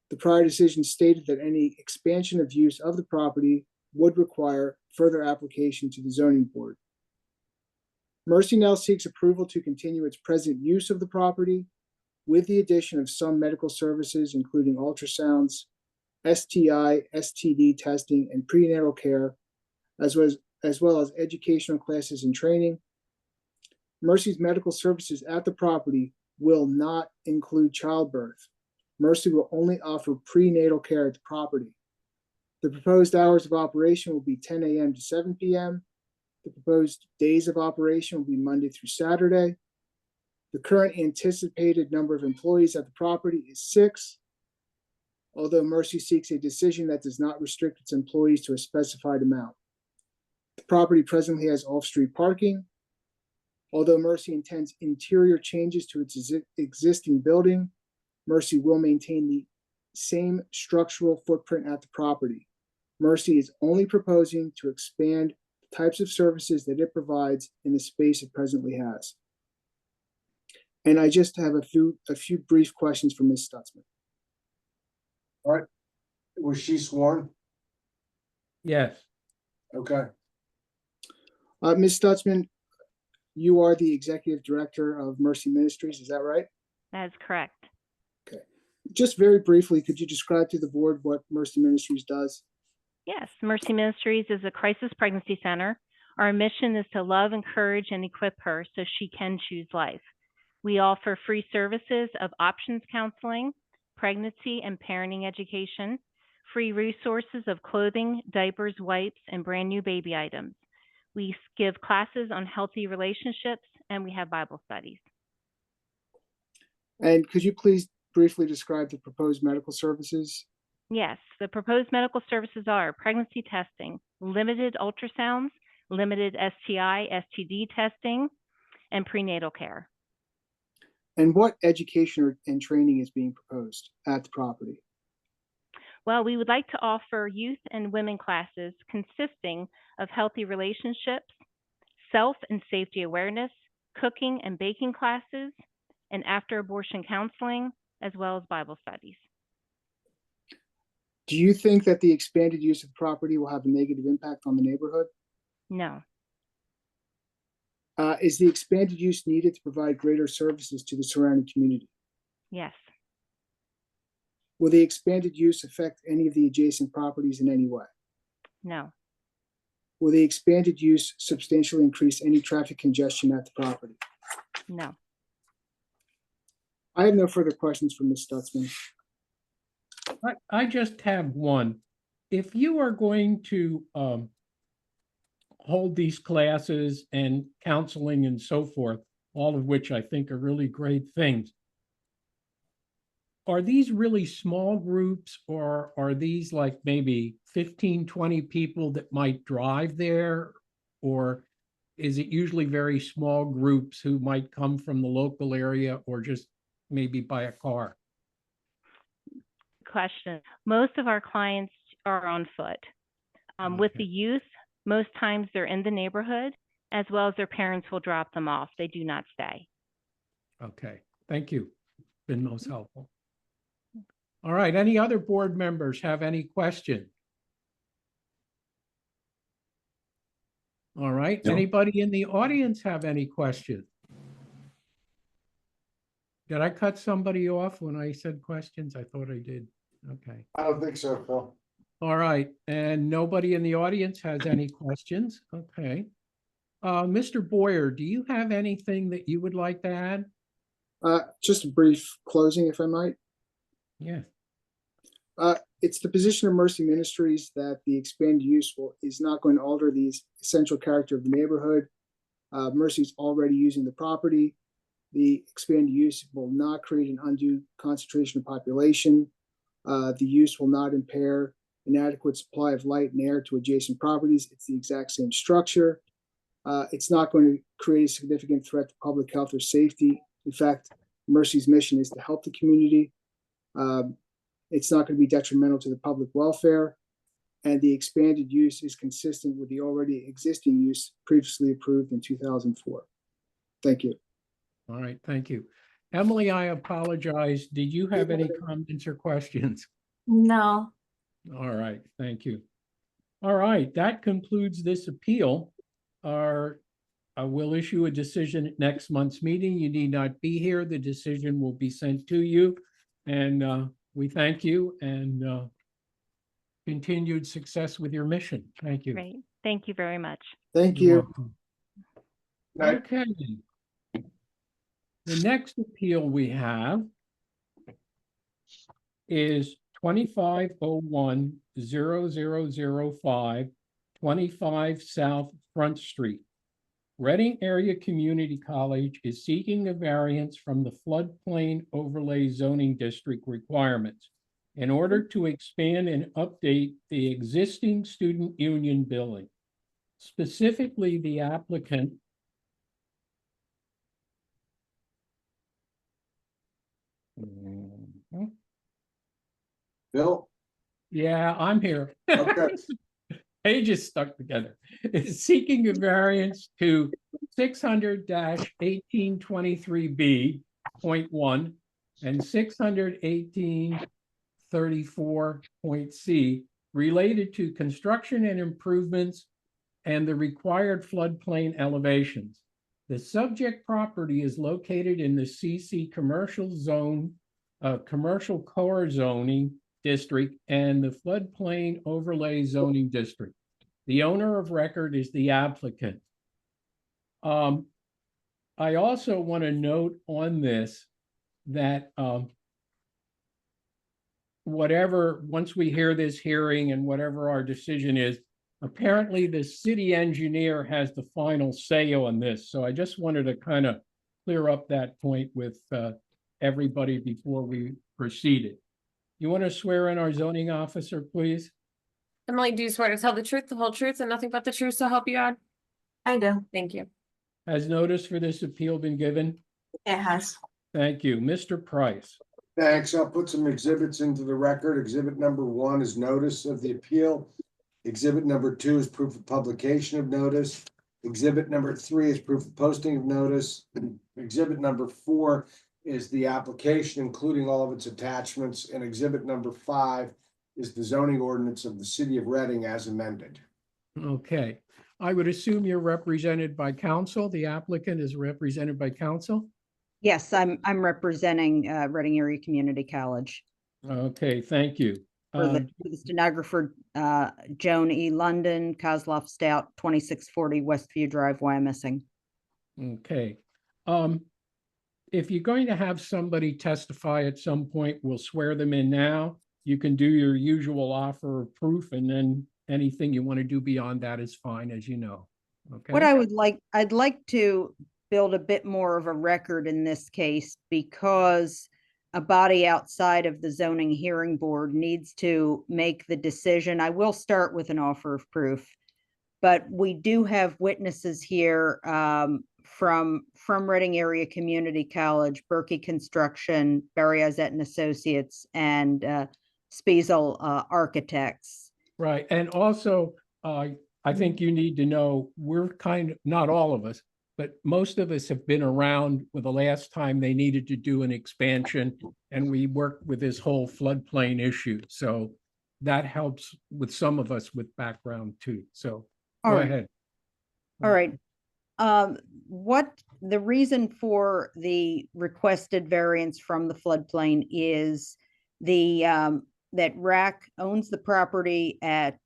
The prior decision stated that any expansion of use of the property would require further application to the zoning board. Mercy now seeks approval to continue its present use of the property with the addition of some medical services, including ultrasounds, STI, STD testing, and prenatal care, as well as educational classes and training. Mercy's medical services at the property will not include childbirth. Mercy will only offer prenatal care at the property. The proposed hours of operation will be 10 a.m. to 7 p.m. The proposed days of operation will be Monday through Saturday. The current anticipated number of employees at the property is 6, although Mercy seeks a decision that does not restrict its employees to a specified amount. The property presently has off-street parking. Although Mercy intends interior changes to its existing building, Mercy will maintain the same structural footprint at the property. Mercy is only proposing to expand the types of services that it provides in the space it presently has. And I just have a few brief questions for Ms. Stutzman. All right. Was she sworn? Yes. Okay. Ms. Stutzman, you are the executive director of Mercy Ministries, is that right? That is correct. Okay. Just very briefly, could you describe to the board what Mercy Ministries does? Yes, Mercy Ministries is a crisis pregnancy center. Our mission is to love, encourage, and equip her so she can choose life. We offer free services of options counseling, pregnancy and parenting education, free resources of clothing, diapers, wipes, and brand new baby items. We give classes on healthy relationships, and we have Bible studies. And could you please briefly describe the proposed medical services? Yes, the proposed medical services are pregnancy testing, limited ultrasounds, limited STI, STD testing, and prenatal care. And what education and training is being proposed at the property? Well, we would like to offer youth and women classes consisting of healthy relationships, self and safety awareness, cooking and baking classes, and after-abortion counseling, as well as Bible studies. Do you think that the expanded use of property will have a negative impact on the neighborhood? No. Is the expanded use needed to provide greater services to the surrounding community? Yes. Will the expanded use affect any of the adjacent properties in any way? No. Will the expanded use substantially increase any traffic congestion at the property? No. I have no further questions for Ms. Stutzman. I just have one. If you are going to hold these classes and counseling and so forth, all of which I think are really great things, are these really small groups, or are these like maybe 15, 20 people that might drive there? Or is it usually very small groups who might come from the local area or just maybe by a car? Question. Most of our clients are on foot. With the youth, most times they're in the neighborhood, as well as their parents will drop them off. They do not stay. Okay, thank you. Been most helpful. All right, any other board members have any questions? All right, No. anybody in the audience have any questions? Did I cut somebody off when I said questions? I thought I did. Okay. I don't think so, Phil. All right, and nobody in the audience has any questions? Okay. Mr. Boyer, do you have anything that you would like to add? Just a brief closing, if I might. Yeah. It's the position of Mercy Ministries that the expanded use is not going to alter the essential character of the neighborhood. Mercy is already using the property. The expanded use will not create an undue concentration of population. The use will not impair an adequate supply of light and air to adjacent properties. It's the exact same structure. It's not going to create a significant threat to public health or safety. In fact, Mercy's mission is to help the community. It's not going to be detrimental to the public welfare, and the expanded use is consistent with the already existing use previously approved in 2004. Thank you. All right, thank you. Emily, I apologize. Did you have any comments or questions? No. All right, thank you. All right, that concludes this appeal. I will issue a decision at next month's meeting. You need not be here. The decision will be sent to you. And we thank you and continued success with your mission. Thank you. Great. Thank you very much. Thank You're you. welcome. Okay. The next appeal we have is 2501-0005, 25 South Front Street. Reading Area Community College is seeking a variance from the floodplain overlay zoning district requirements in order to expand and update the existing student union building. Specifically, the applicant Bill? Yeah, I'm here. Okay. Pages stuck together. Is seeking a variance to 600-1823B.1 and 600-1834.C related to construction and improvements and the required floodplain elevations. The subject property is located in the CC commercial zone, commercial core zoning district and the floodplain overlay zoning district. The owner of record is the applicant. I also want to note on this that once we hear this hearing and whatever our decision is, apparently the city engineer has the final say on this. So I just wanted to kind of clear up that point with everybody before we proceeded. You want to swear in our zoning officer, please? Emily, do you swear to tell the truth, the whole truth, and nothing but the truth so help you God? I do. Thank you. Has notice for this appeal been given? It has. Thank you. Mr. Price. Thanks. I'll put some exhibits into the record. Exhibit number 1 is notice of the appeal. Exhibit number 2 is proof of publication of notice. Exhibit number 3 is proof of posting of notice. Exhibit number 4 is the application, including all of its attachments. And exhibit number 5 is the zoning ordinance of the city of Reading as amended. Okay. I would assume you're represented by counsel. The applicant is represented by counsel? Yes, I'm representing Reading Area Community College. Okay, thank you. For the stenographer, Joan E. London, Kozloff Stout, 2640 Westview Drive, Wyomissing. Okay. If you're going to have somebody testify at some point, we'll swear them in now. You can do your usual offer of proof, and then anything you want to do beyond that is fine, as you know. Okay. What I'd like to build a bit more of a record in this case, because a body outside of the zoning hearing board needs to make the decision. I will start with an offer of proof, but we do have witnesses here from Reading Area Community College, Berkey Construction, Barry Azette and Associates, and Spiesel Architects. Right. And also, I think you need to know, we're kind of, not all of us, but most of us have been around with the last time they needed to do an expansion, and we worked with this whole floodplain issue. So that helps with some of us with background too. So go ahead. All right. What the reason for the requested variance from the floodplain is that RAC owns the property at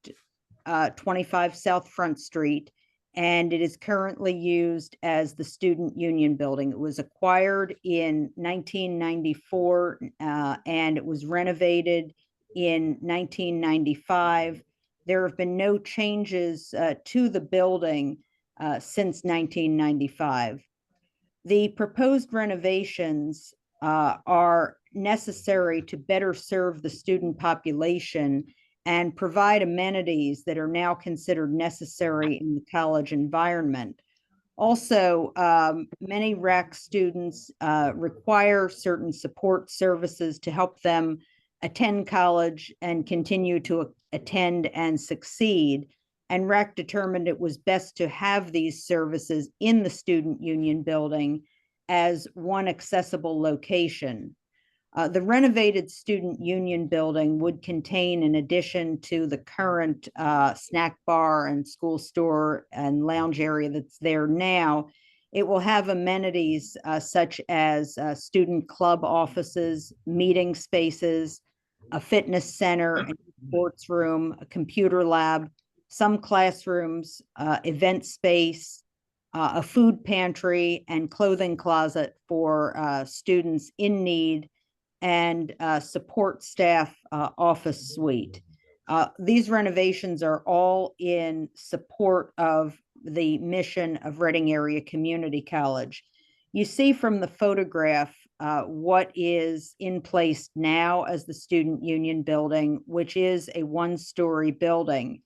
25 South Front Street, and it is currently used as the Student Union Building. It was acquired in 1994, and it was renovated in 1995. There have been no changes to the building since 1995. The proposed renovations are necessary to better serve the student population and provide amenities that are now considered necessary in the college environment. Also, many RAC students require certain support services to help them attend college and continue to attend and succeed. And RAC determined it was best to have these services in the Student Union Building as one accessible location. The renovated Student Union Building would contain, in addition to the current snack bar and school store and lounge area that's there now, it will have amenities such as student club offices, meeting spaces, a fitness center, a sports room, a computer lab, some classrooms, event space, a food pantry, and clothing closet for students in need, and support staff office suite. These renovations are all in support of the mission of Reading Area Community College. You see from the photograph what is in place now as the Student Union Building, which is a one-story building.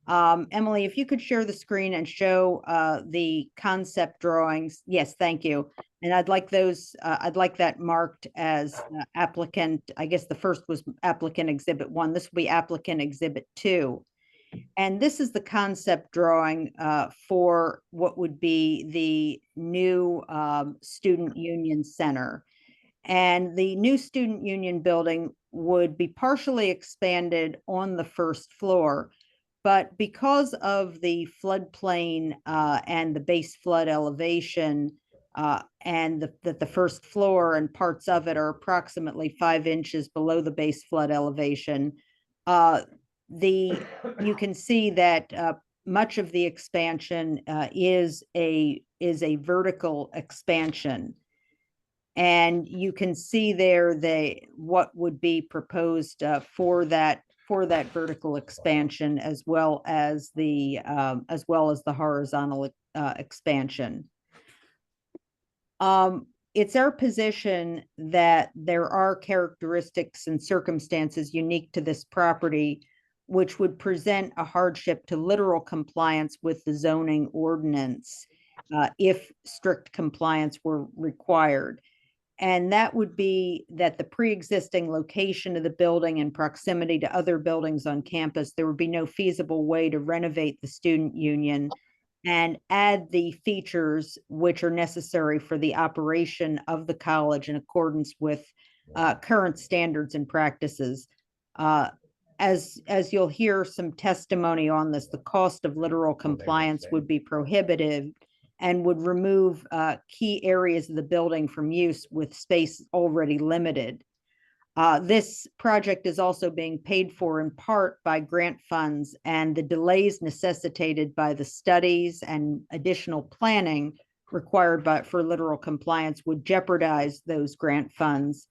Emily, if you could share the screen and show the concept drawings. Yes, thank you. And I'd like those, I'd like that marked as applicant. I guess the first was applicant exhibit 1. This will be applicant exhibit 2. And this is the concept drawing for what would be the new Student Union Center. And the new Student Union Building would be partially expanded on the first floor. But because of the floodplain and the base flood elevation, and that the first floor and parts of it are approximately 5 inches below the base flood elevation, you can see that much of the expansion is a vertical expansion. And you can see there what would be proposed for that vertical expansion, as well as the horizontal expansion. It's our position that there are characteristics and circumstances unique to this property, which would present a hardship to literal compliance with the zoning ordinance if strict compliance were required. And that would be that the pre-existing location of the building and proximity to other buildings on campus, there would be no feasible way to renovate the student union and add the features which are necessary for the operation of the college in accordance with current standards and practices. As you'll hear some testimony on this, the cost of literal compliance would be prohibitive and would remove key areas of the building from use with space already limited. This project is also being paid for in part by grant funds, and the delays necessitated by the studies and additional planning required for literal compliance would jeopardize those grant funds.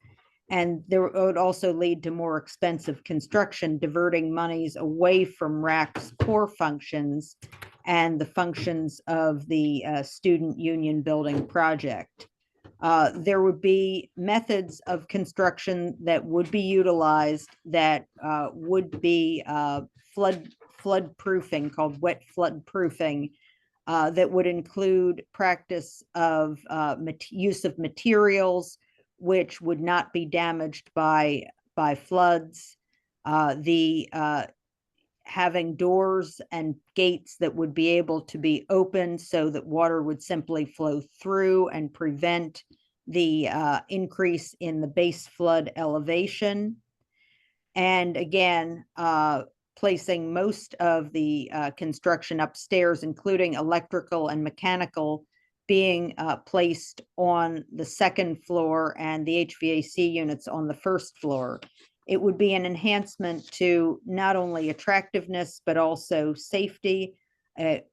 And there would also lead to more expensive construction, diverting monies away from RAC's core functions and the functions of the student union building project. There would be methods of construction that would be utilized that would be flood proofing, called wet flood proofing, that would include practice of use of materials which would not be damaged by floods, having doors and gates that would be able to be opened so that water would simply flow through and prevent the increase in the base flood elevation. And again, placing most of the construction upstairs, including electrical and mechanical, being placed on the second floor and the HVAC units on the first floor. It would be an enhancement to not only attractiveness, but also safety. It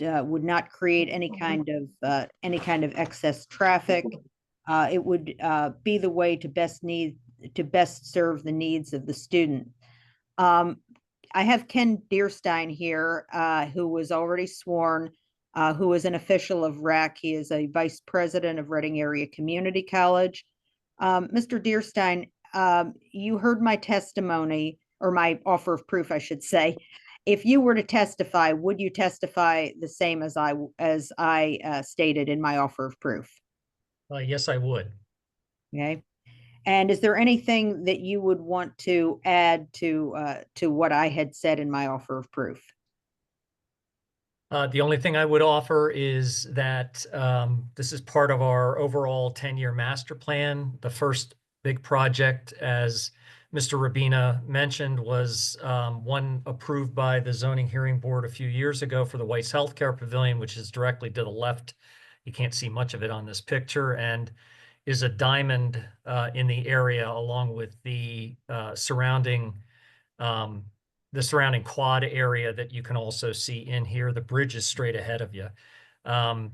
would not create any kind of excess traffic. It would be the way to best serve the needs of the student. I have Ken Deerstein here, who was already sworn, who is an official of REC. He is a vice president of Reading Area Community College. Mr. Deerstein, you heard my testimony, or my offer of proof, I should say. If you were to testify, would you testify the same as I stated in my offer of proof? Yes, I would. Okay. And is there anything that you would want to add to what I had said in my offer of proof? The only thing I would offer is that this is part of our overall 10-year master plan. The first big project, as Mr. Rabina mentioned, was one approved by the Zoning Hearing Board a few years ago for the Weiss Healthcare Pavilion, which is directly to the left. You can't see much of it on this picture, and is a diamond in the area, along with the surrounding quad area that you can also see in here. The bridge is straight ahead of you.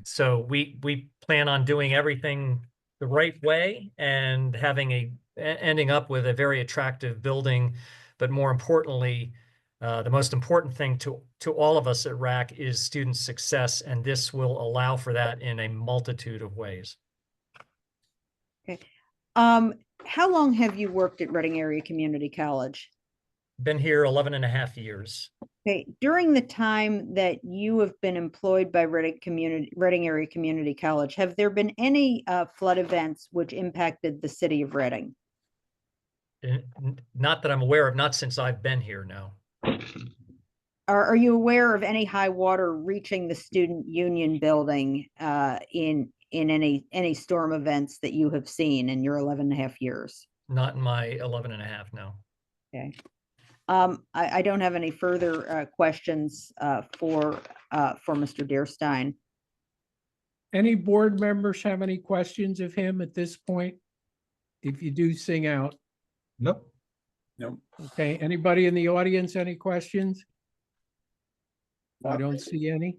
So we plan on doing everything the right way and ending up with a very attractive building. But more importantly, the most important thing to all of us at RAC is student success, and this will allow for that in a multitude of ways. Okay. How long have you worked at Reading Area Community College? Been here 11 and a half years. Okay. During the time that you have been employed by Reading Area Community College, have there been any flood events which impacted the city of Reading? Not that I'm aware of, not since I've been here, no. Are you aware of any high water reaching the student union building in any storm events that you have seen in your 11 and a half years? Not in my 11 and a half, no. Okay. I don't have any further questions for Mr. Deerstein. Any board members have any questions of him at this point? If you do, sing out. Nope. Nope. Okay, anybody in the audience, any questions? I don't see any.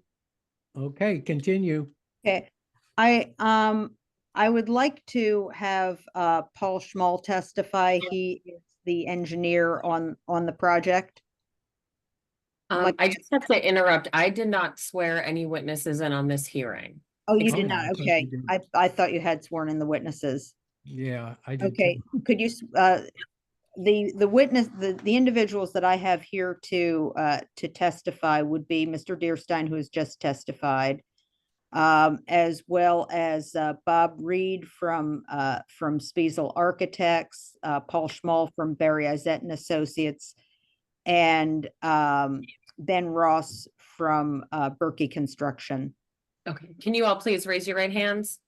Okay, continue. Okay, I would like to have Paul Schmall testify. He is the engineer on the project. I just have to interrupt. I did not swear any witnesses in on this hearing. Oh, you Oh, did I not? thought you Okay, did. I thought you had sworn in the witnesses. Yeah, I did. Okay, could you, the witness, the individuals that I have here to testify would be Mr. Deerstein, who has just testified, as well as Bob Reed from Spiesel Architects, Paul Schmall from Barry Izett and Associates, and Ben Ross from Berkey Construction. Okay, can you all please raise your right hands?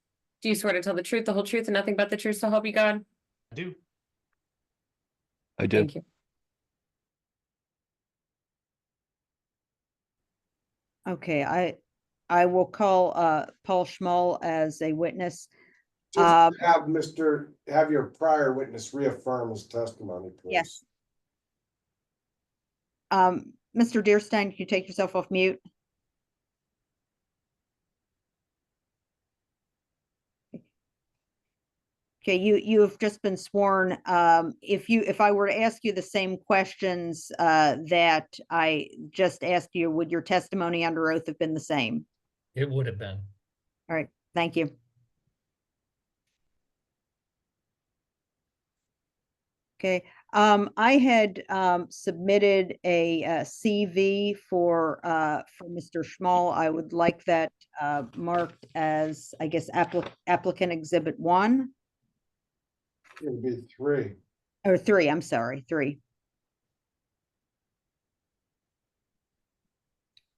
Do you swear to tell the truth, the whole truth, and nothing but the truth, so help you God? I do. I do. Thank you. Okay, I will call Paul Schmall as a witness. Just have your prior witness reaffirm his testimony, please. Yes. Mr. Deerstein, can you take yourself off mute? Okay, you have just been sworn. If I were to ask you the same questions that I just asked you, would your testimony under oath have been the same? It would have been. All right, thank you. Okay, I had submitted a CV for Mr. Schmall. I would like that marked as, I guess, applicant exhibit 1. It would be 3. Or 3, I'm sorry, 3.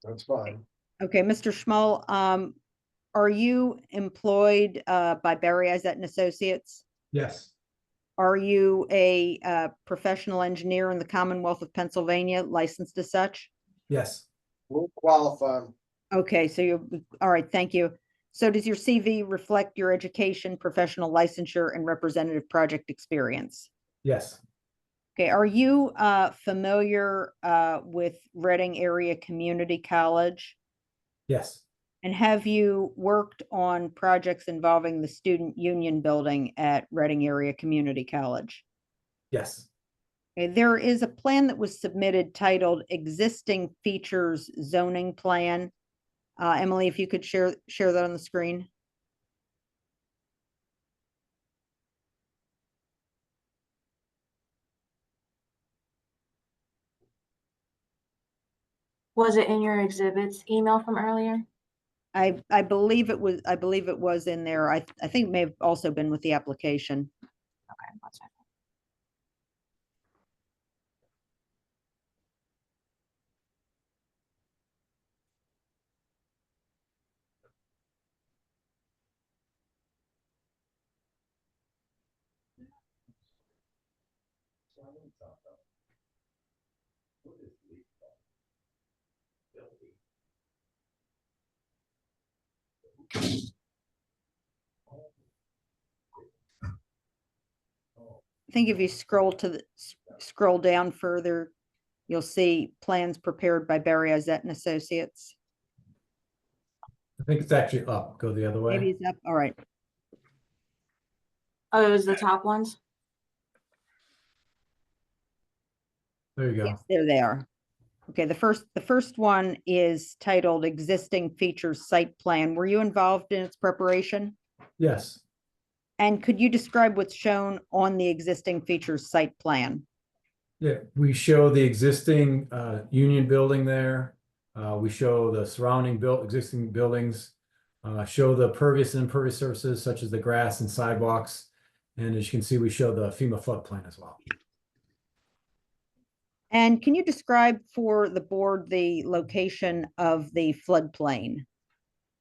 That's fine. Okay, Mr. Schmall, are you employed by Barry Izett and Associates? Yes. Are you a professional engineer in the Commonwealth of Pennsylvania, licensed as such? Yes. Will qualify. Okay, so you're, all right, thank you. So does your CV reflect your education, professional licensure, and representative project experience? Yes. Okay, are you familiar with Reading Area Community College? Yes. And have you worked on projects involving the Student Union Building at Reading Area Community College? Yes. Okay, there is a plan that was submitted titled Existing Features Zoning Plan. Emily, if you could share that on the screen. Was it in your exhibits email from earlier? I believe it was in there. I think it may have also been with the application. Okay, one second. I think if you scroll down further, you'll see plans prepared by Barry Izett and Associates. I think it's actually up. Go the other way. Maybe it's up. All right. Oh, it was the top ones? There you go. Yes, there they are. Okay, the first one is titled Existing Features Site Plan. Were you involved in its preparation? Yes. And could you describe what's shown on the existing features site plan? Yeah, we show the existing union building there. We show the surrounding existing buildings, show the pervious and impervious surfaces such as the grass and sidewalks. And as you can see, we show the FEMA floodplain as well. And can you describe for the board the location of the floodplain?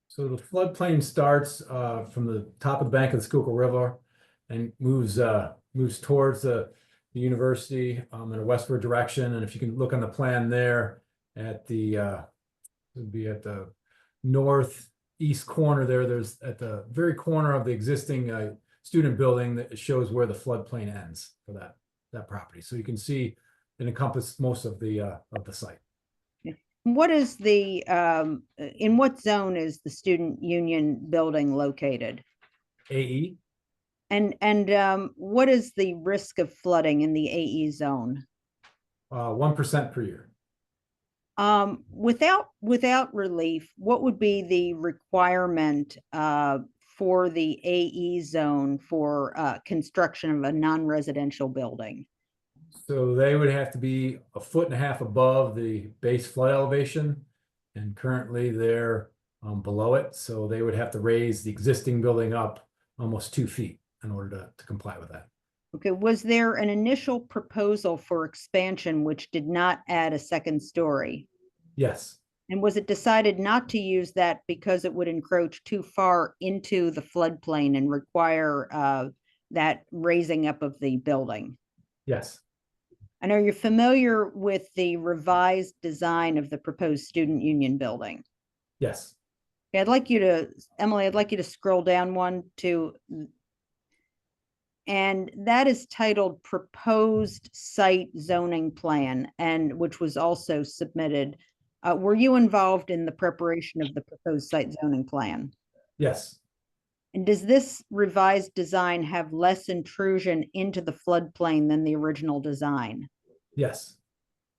So the floodplain starts from the top of the bank of the Schuylkill River and moves towards the university in a westward direction. And if you can look on the plan there at the would be at the northeast corner there, there's at the very corner of the existing student building that shows where the floodplain ends for that property. So you can see it encompasses most of the site. What is the, in what zone is the student union building located? AE. And what is the risk of flooding in the AE zone? 1% per year. Without relief, what would be the requirement for the AE zone for construction of a non-residential building? So they would have to be 1.5 feet above the base flood elevation, and currently they're below it. So they would have to raise the existing building up almost 2 feet in order to comply with that. Okay, was there an initial proposal for expansion which did not add a second story? Yes. And was it decided not to use that because it would encroach too far into the floodplain and require that raising up of the building? Yes. And are you familiar with the revised design of the proposed student union building? Yes. Okay, Emily, I'd like you to scroll down one to, and that is titled Proposed Site Zoning Plan, and which was also submitted. Were you involved in the preparation of the proposed site zoning plan? Yes. And does this revised design have less intrusion into the floodplain than the original design? Yes.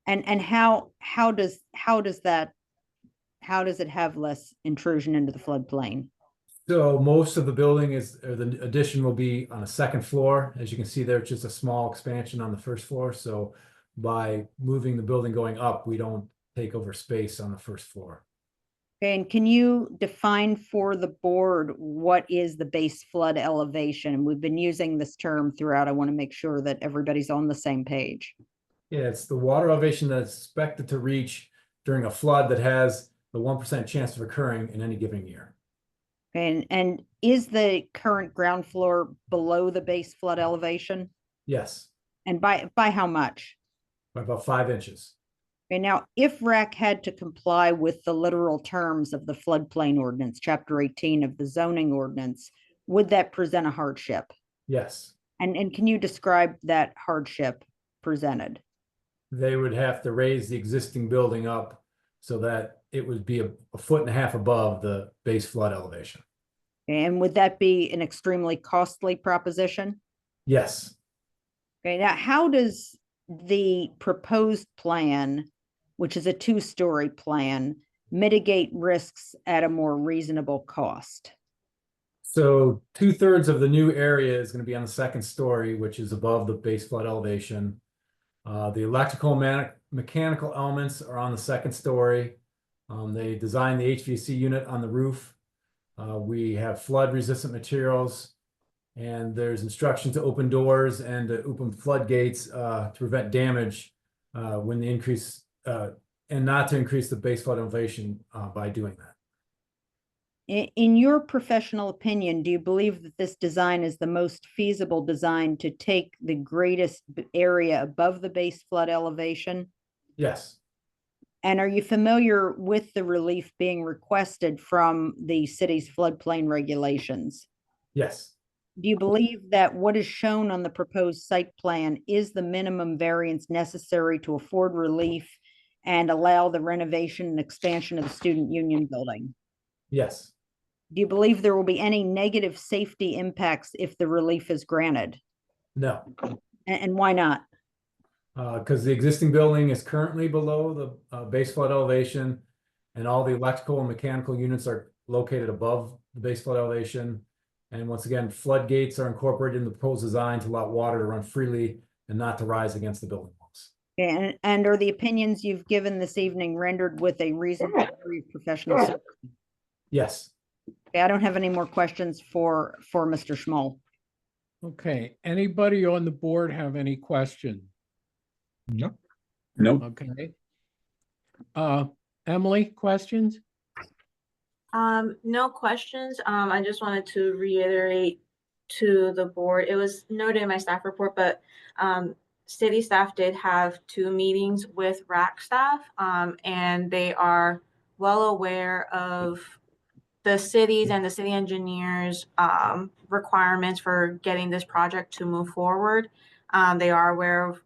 And how does it have less intrusion into the floodplain? So most of the building or the addition will be on a second floor. As you can see there, it's just a small expansion on the first floor. So by moving the building going up, we don't take over space on the first floor. Okay, and can you define for the board what is the base flood elevation? We've been using this term throughout. I want to make sure that everybody's on the same page. Yeah, it's the water elevation that's expected to reach during a flood that has the 1% chance of occurring in any given year. And is the current ground floor below the base flood elevation? Yes, And by how much? by about 5 inches. Okay, now, if RAC had to comply with the literal terms of the floodplain ordinance, chapter 18 of the zoning ordinance, would that present a hardship? Yes, And can you describe that hardship presented? they would have to raise the existing building up so that it would be a 1.5 feet above the base flood elevation. And would that be an extremely costly proposition? Yes. Okay, now how does the proposed plan, which is a 2-story plan, mitigate risks at a more reasonable cost? So 2/3 of the new area is going to be on the 2nd story, which is above the base flood elevation. The electrical mechanical elements are on the 2nd story. They designed the HVAC unit on the roof. We have flood resistant materials, and there's instruction to open doors and to open floodgates to prevent damage when the increase and not to increase the base flood elevation by doing that. In your professional opinion, do you believe that this design is the most feasible design to take the greatest area above the base flood elevation? Yes. And are you familiar with the relief being requested from the city's floodplain regulations? Yes. Do you believe that what is shown on the proposed site plan is the minimum variance necessary to afford relief and allow the renovation and expansion of the student union building? Yes. Do you believe there will be any negative safety impacts if the relief is granted? No. And why not? Because the existing building is currently below the base flood elevation, and all the electrical and mechanical units are located above the base flood elevation. And once again, floodgates are incorporated in the proposed design to allow water to run freely and not to rise against the building walls. And are the opinions you've given this evening rendered with a reasonable degree of professional certainty? Yes. Okay, I don't have any more questions for Mr. Schmoll. Okay, anybody on the board have any questions? No. Nope. Okay. Emily, questions? No questions. I just wanted to reiterate to the board, it was noted in my staff report, but city staff did have 2 meetings with RAC staff, and they are well aware of the cities and the city engineers requirements for getting this project to move forward. They are aware of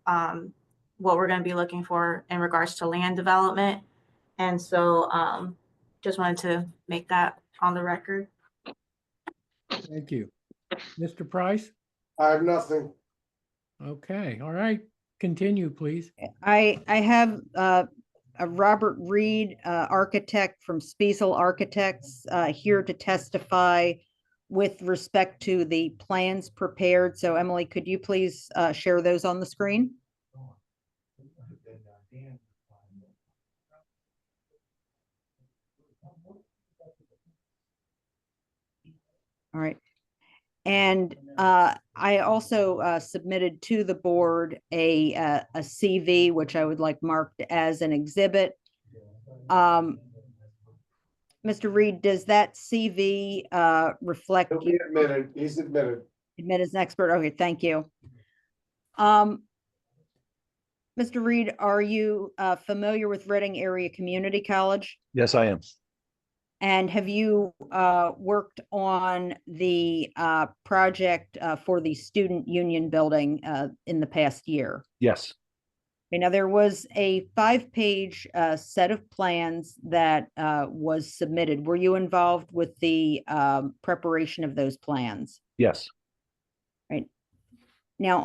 what we're going to be looking for in regards to land development. And so just wanted to make that on the record. Thank you. Mr. Price? I have nothing. Okay, all right. Continue, please. I have a Robert Reed, architect from Spiesel Architects, here to testify with respect to the plans prepared. So Emily, could you please share those on the screen? All right. And I also submitted to the board a CV, which I would like marked as an exhibit. Mr. Reed, does that CV reflect? He'll be admitted. He's admitted. Admit as an expert. Okay, thank you. Mr. Reed, are you familiar with Reading Area Community College? Yes, I am. And have you worked on the project for the student union building in the past year? Yes. Okay, now, there was a 5-page set of plans that was submitted. Were you involved with the preparation of those plans? Yes. Right. Now,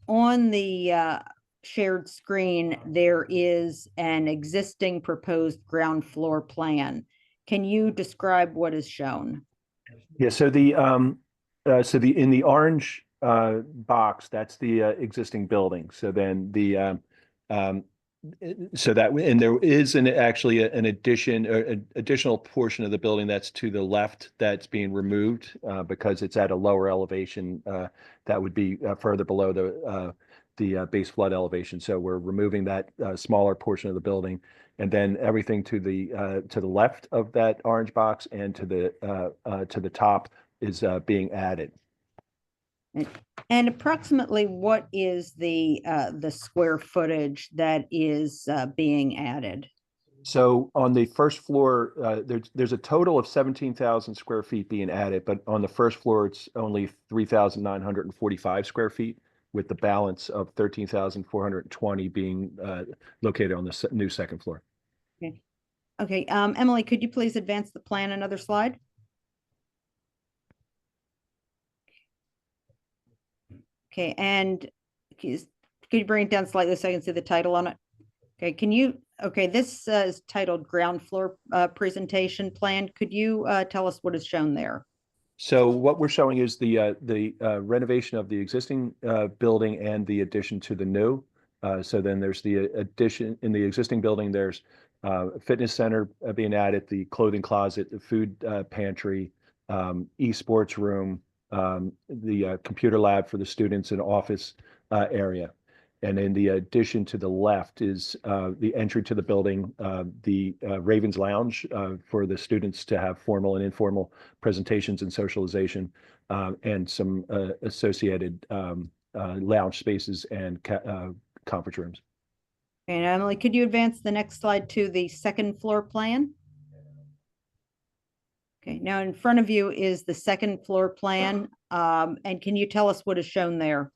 on the shared screen, there is an existing proposed ground floor plan. Can you describe what is shown? Yeah. So the in the orange box, that's the existing building. So then the so that, and there is actually an additional portion of the building that's to the left that's being removed because it's at a lower elevation that would be further below the base flood elevation. So we're removing that smaller portion of the building, and then everything to the left of that orange box and to the top is being added. And approximately what is the square footage that is being added? So on the first floor, there's a total of 17,000 square feet being added, but on the first floor, it's only 3,945 square feet, with the balance of 13,420 being located on the new second floor. Okay. Okay, Emily, could you please advance the plan another slide? Okay, and could you bring it down slightly so I can see the title on it? Okay, okay, this is titled Ground Floor Presentation Plan. Could you tell us what is shown there? So what we're showing is the renovation of the existing building and the addition to the new. So then there's the addition in the existing building. There's a fitness center being added, the clothing closet, the food pantry, esports room, the computer lab for the students and office area. And in the addition to the left is the entry to the building, the Ravens Lounge for the students to have formal and informal presentations and socialization, and some associated lounge spaces and conference rooms. And Emily, could you advance the next slide to the second floor plan? Okay, now in front of you is the second floor plan. And can you tell us what is shown there?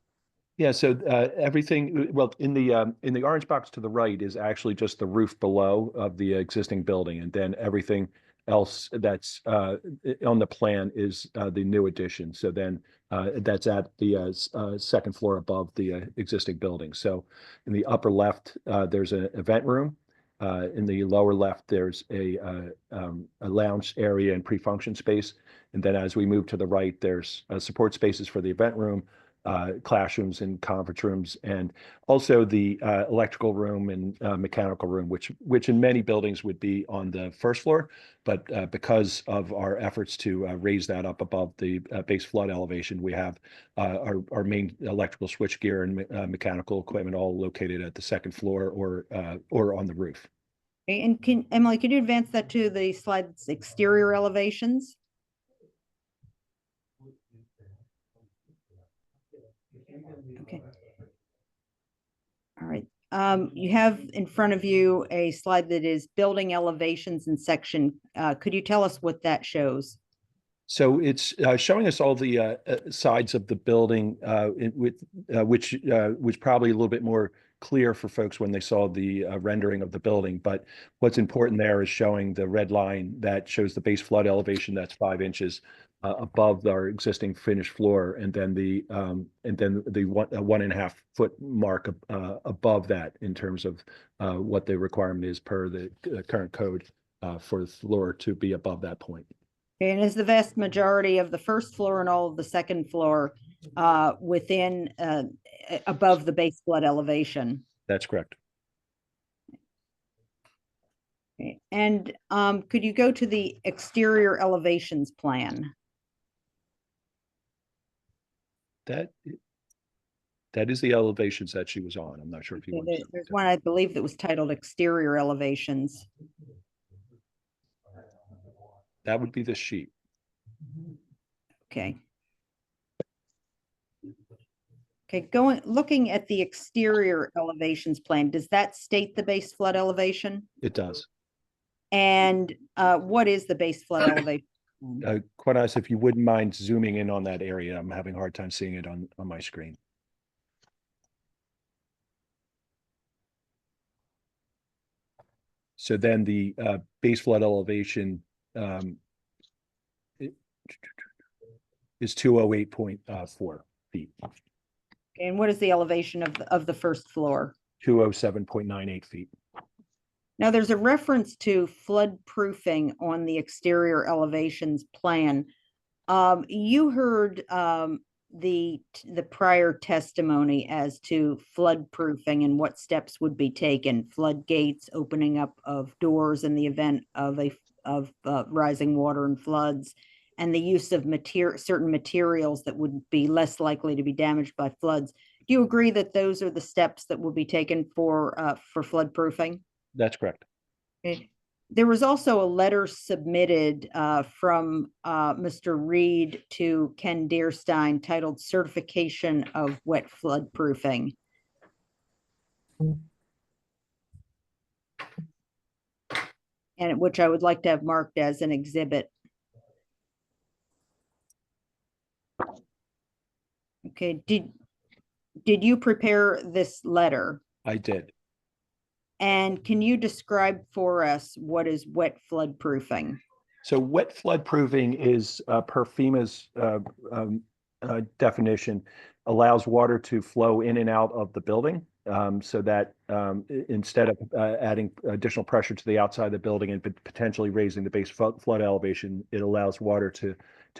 Yeah, so everything, well, in the orange box to the right is actually just the roof below of the existing building, and then everything else that's on the plan is the new addition. So then that's at the second floor above the existing building. So in the upper left, there's an event room. In the lower left, there's a lounge area and pre-function space. And then as we move to the right, there's support spaces for the event room, classrooms and conference rooms, and also the electrical room and mechanical room, which in many buildings would be on the first floor, but because of our efforts to raise that up above the base flood elevation, we have our main electrical switchgear and mechanical equipment all located at the second floor or on the roof. Okay, and Emily, could you advance that to the slide's exterior elevations? Okay. All right. You have in front of you a slide that is building elevations in section. Could you tell us what that shows? So it's showing us all the sides of the building, which was probably a little bit more clear for folks when they saw the rendering of the building. But what's important there is showing the red line that shows the base flood elevation that's 5 inches above our existing finished floor, and then the 1.5 foot mark above that in terms of what the requirement is per the current code for the floor to be above that point. And is the vast majority of the first floor and all of the second floor within above the base flood elevation? That's correct. Okay. And could you go to the exterior elevations plan? That is the elevations that she was on. I'm not sure if you want to. There's one, I believe, that was titled exterior elevations. That would be the sheet. Okay. Okay, looking at the exterior elevations plan, does that state the base flood elevation? It does. And what is the base flood elevation? Quite honest, if you wouldn't mind zooming in on that area, I'm having a hard time seeing it on my screen. So then the base flood elevation is 208.4 feet. Okay, and what is the elevation of the first floor? 207.98 feet. Now there's a reference to flood proofing on the exterior elevations plan. You heard the prior testimony as to flood proofing and what steps would be taken, floodgates, opening up of doors in the event of rising water and floods, and the use of certain materials that would be less likely to be damaged by floods. Do you agree that those are the steps that will be taken for flood proofing? That's correct. Okay. There was also a letter submitted from Mr. Reed to Ken Deerstein titled Certification of Wet Floodproofing. And which I would like to have marked as an exhibit. Okay, did you prepare this letter? I did. And can you describe for us what is wet floodproofing? So wet flood proofing is per FEMA's definition, allows water to flow in and out of the building so that instead of adding additional pressure to the outside of the building and potentially raising the base flood elevation, it allows water to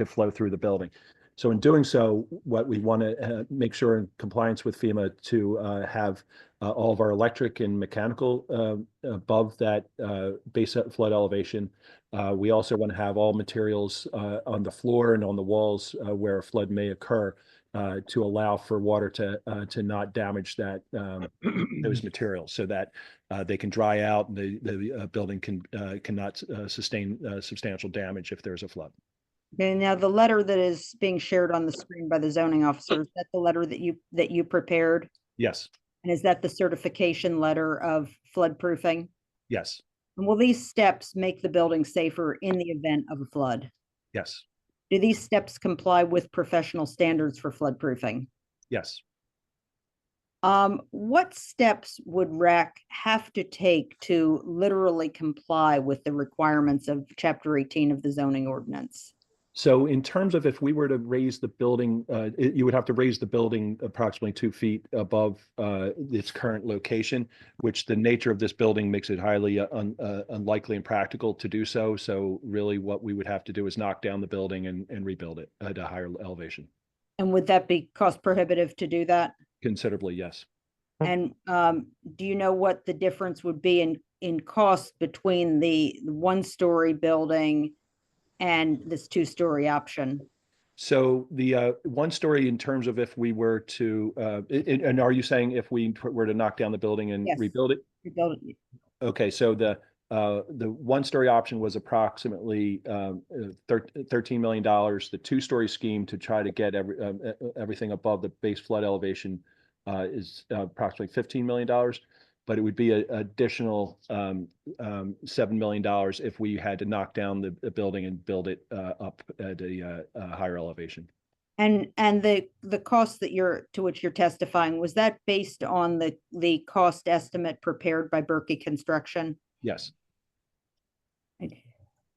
flow through the building. So in doing so, what we want to make sure in compliance with FEMA to have all of our electric and mechanical above that base flood elevation. We also want to have all materials on the floor and on the walls where a flood may occur to allow for water to not damage that those materials, so that they can dry out and the building cannot sustain substantial damage if there's a flood. Okay, now the letter that is being shared on the screen by the zoning officer, is that the letter that you prepared? Yes. And is that the certification letter of floodproofing? Yes. And will these steps make the building safer in the event of a flood? Yes. Do these steps comply with professional standards for floodproofing? Yes. What steps would RAC have to take to literally comply with the requirements of Chapter 18 of the zoning ordinance? So in terms of if we were to raise the building, you would have to raise the building approximately 2 feet above its current location, which the nature of this building makes it highly unlikely and practical to do so. So really what we would have to do is knock down the building and rebuild it at a higher elevation. And would that be cost prohibitive to do that? Considerably, yes. And do you know what the difference would be in cost between the one-story building and this two-story option? So the one story in terms of if we were to, and are you saying if we were to knock down the building and Yes. rebuild it? Rebuild it. Okay, so the one story option was approximately $13 million. The two-story scheme to try to get everything above the base flood elevation is approximately $15 million. But it would be an additional $7 million if we had to knock down the building and build it up at a higher elevation. And the cost that to which you're testifying, was that based on the cost estimate prepared by Berkey Construction? Yes.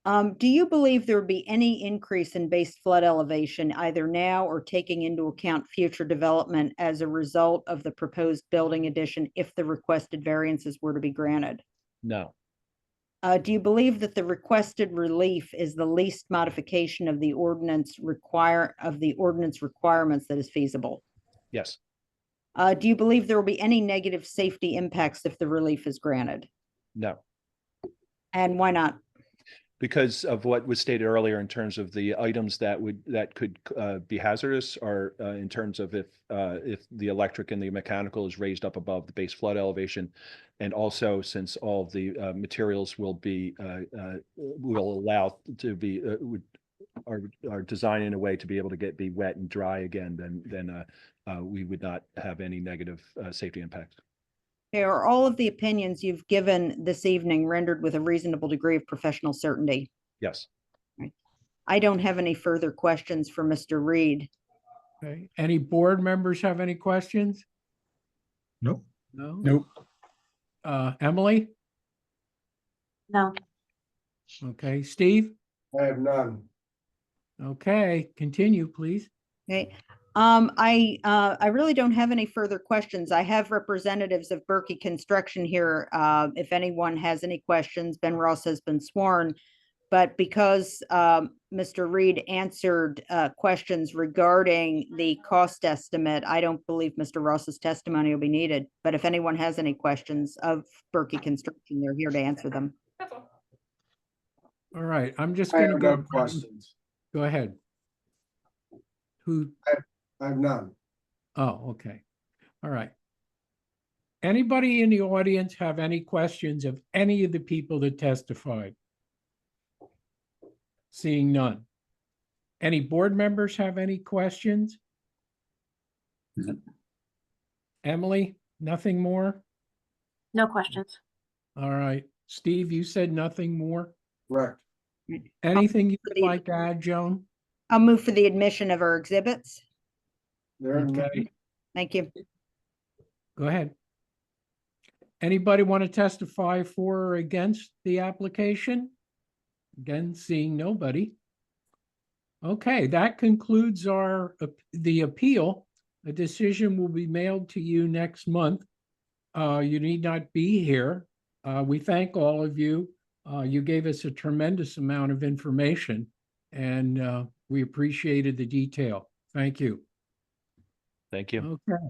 Do you believe there would be any increase in base flood elevation either now or taking into account future development as a result of the proposed building addition if the requested variances were to be granted? No. Do you believe that the requested relief is the least modification of the ordinance requirements that is feasible? Yes. Do you believe there will be any negative safety impacts if the relief is granted? No. And why not? Because of what was stated earlier in terms of the items that could be hazardous, or in terms of if the electric and the mechanical is raised up above the base flood elevation, and also since all of the materials will allow to be are designed in a way to be able to be wet and dry again, then we would not have any negative safety impacts. Okay, are all of the opinions you've given this evening rendered with a reasonable degree of professional certainty? Yes. I don't have any further questions for Mr. Reed. Okay, any board members have any questions? Nope. No? Nope. Emily? No. Okay, Steve? I have none. Okay, continue, please. Okay. I really don't have any further questions. I have representatives of Berkey Construction here. If anyone has any questions, Ben Ross has been sworn. But because Mr. Reed answered questions regarding the cost estimate, I don't believe Mr. Ross's testimony will be needed. But if anyone has any questions of Berkey Construction, they're here to answer them. All right, I'm just I gonna have go. no questions. Go ahead. Who? I have none. Oh, okay. All right. Anybody in the audience have any questions of any of the people that testified? Seeing none. Any board members have any questions? Emily, nothing more? No questions. All right. Steve, you said nothing more? Correct. Anything you'd like to add, Joan? I'll move for the admission of our exhibits. Okay, Thank you. go ahead. Anybody want to testify for or against the application? Again, seeing nobody. Okay, that concludes the appeal. A decision will be mailed to you next month. You need not be here. We thank all of you. You gave us a tremendous amount of information, and we appreciated the detail. Thank you. Thank you. Okay.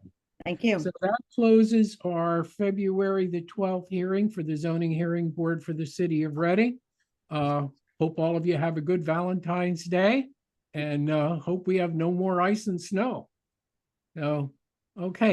Thank you. So that closes our February the 12th hearing for the Zoning Hearing Board for the City of Reading. Hope all of you have a good Valentine's Day, and hope we have no more ice and snow. So, okay.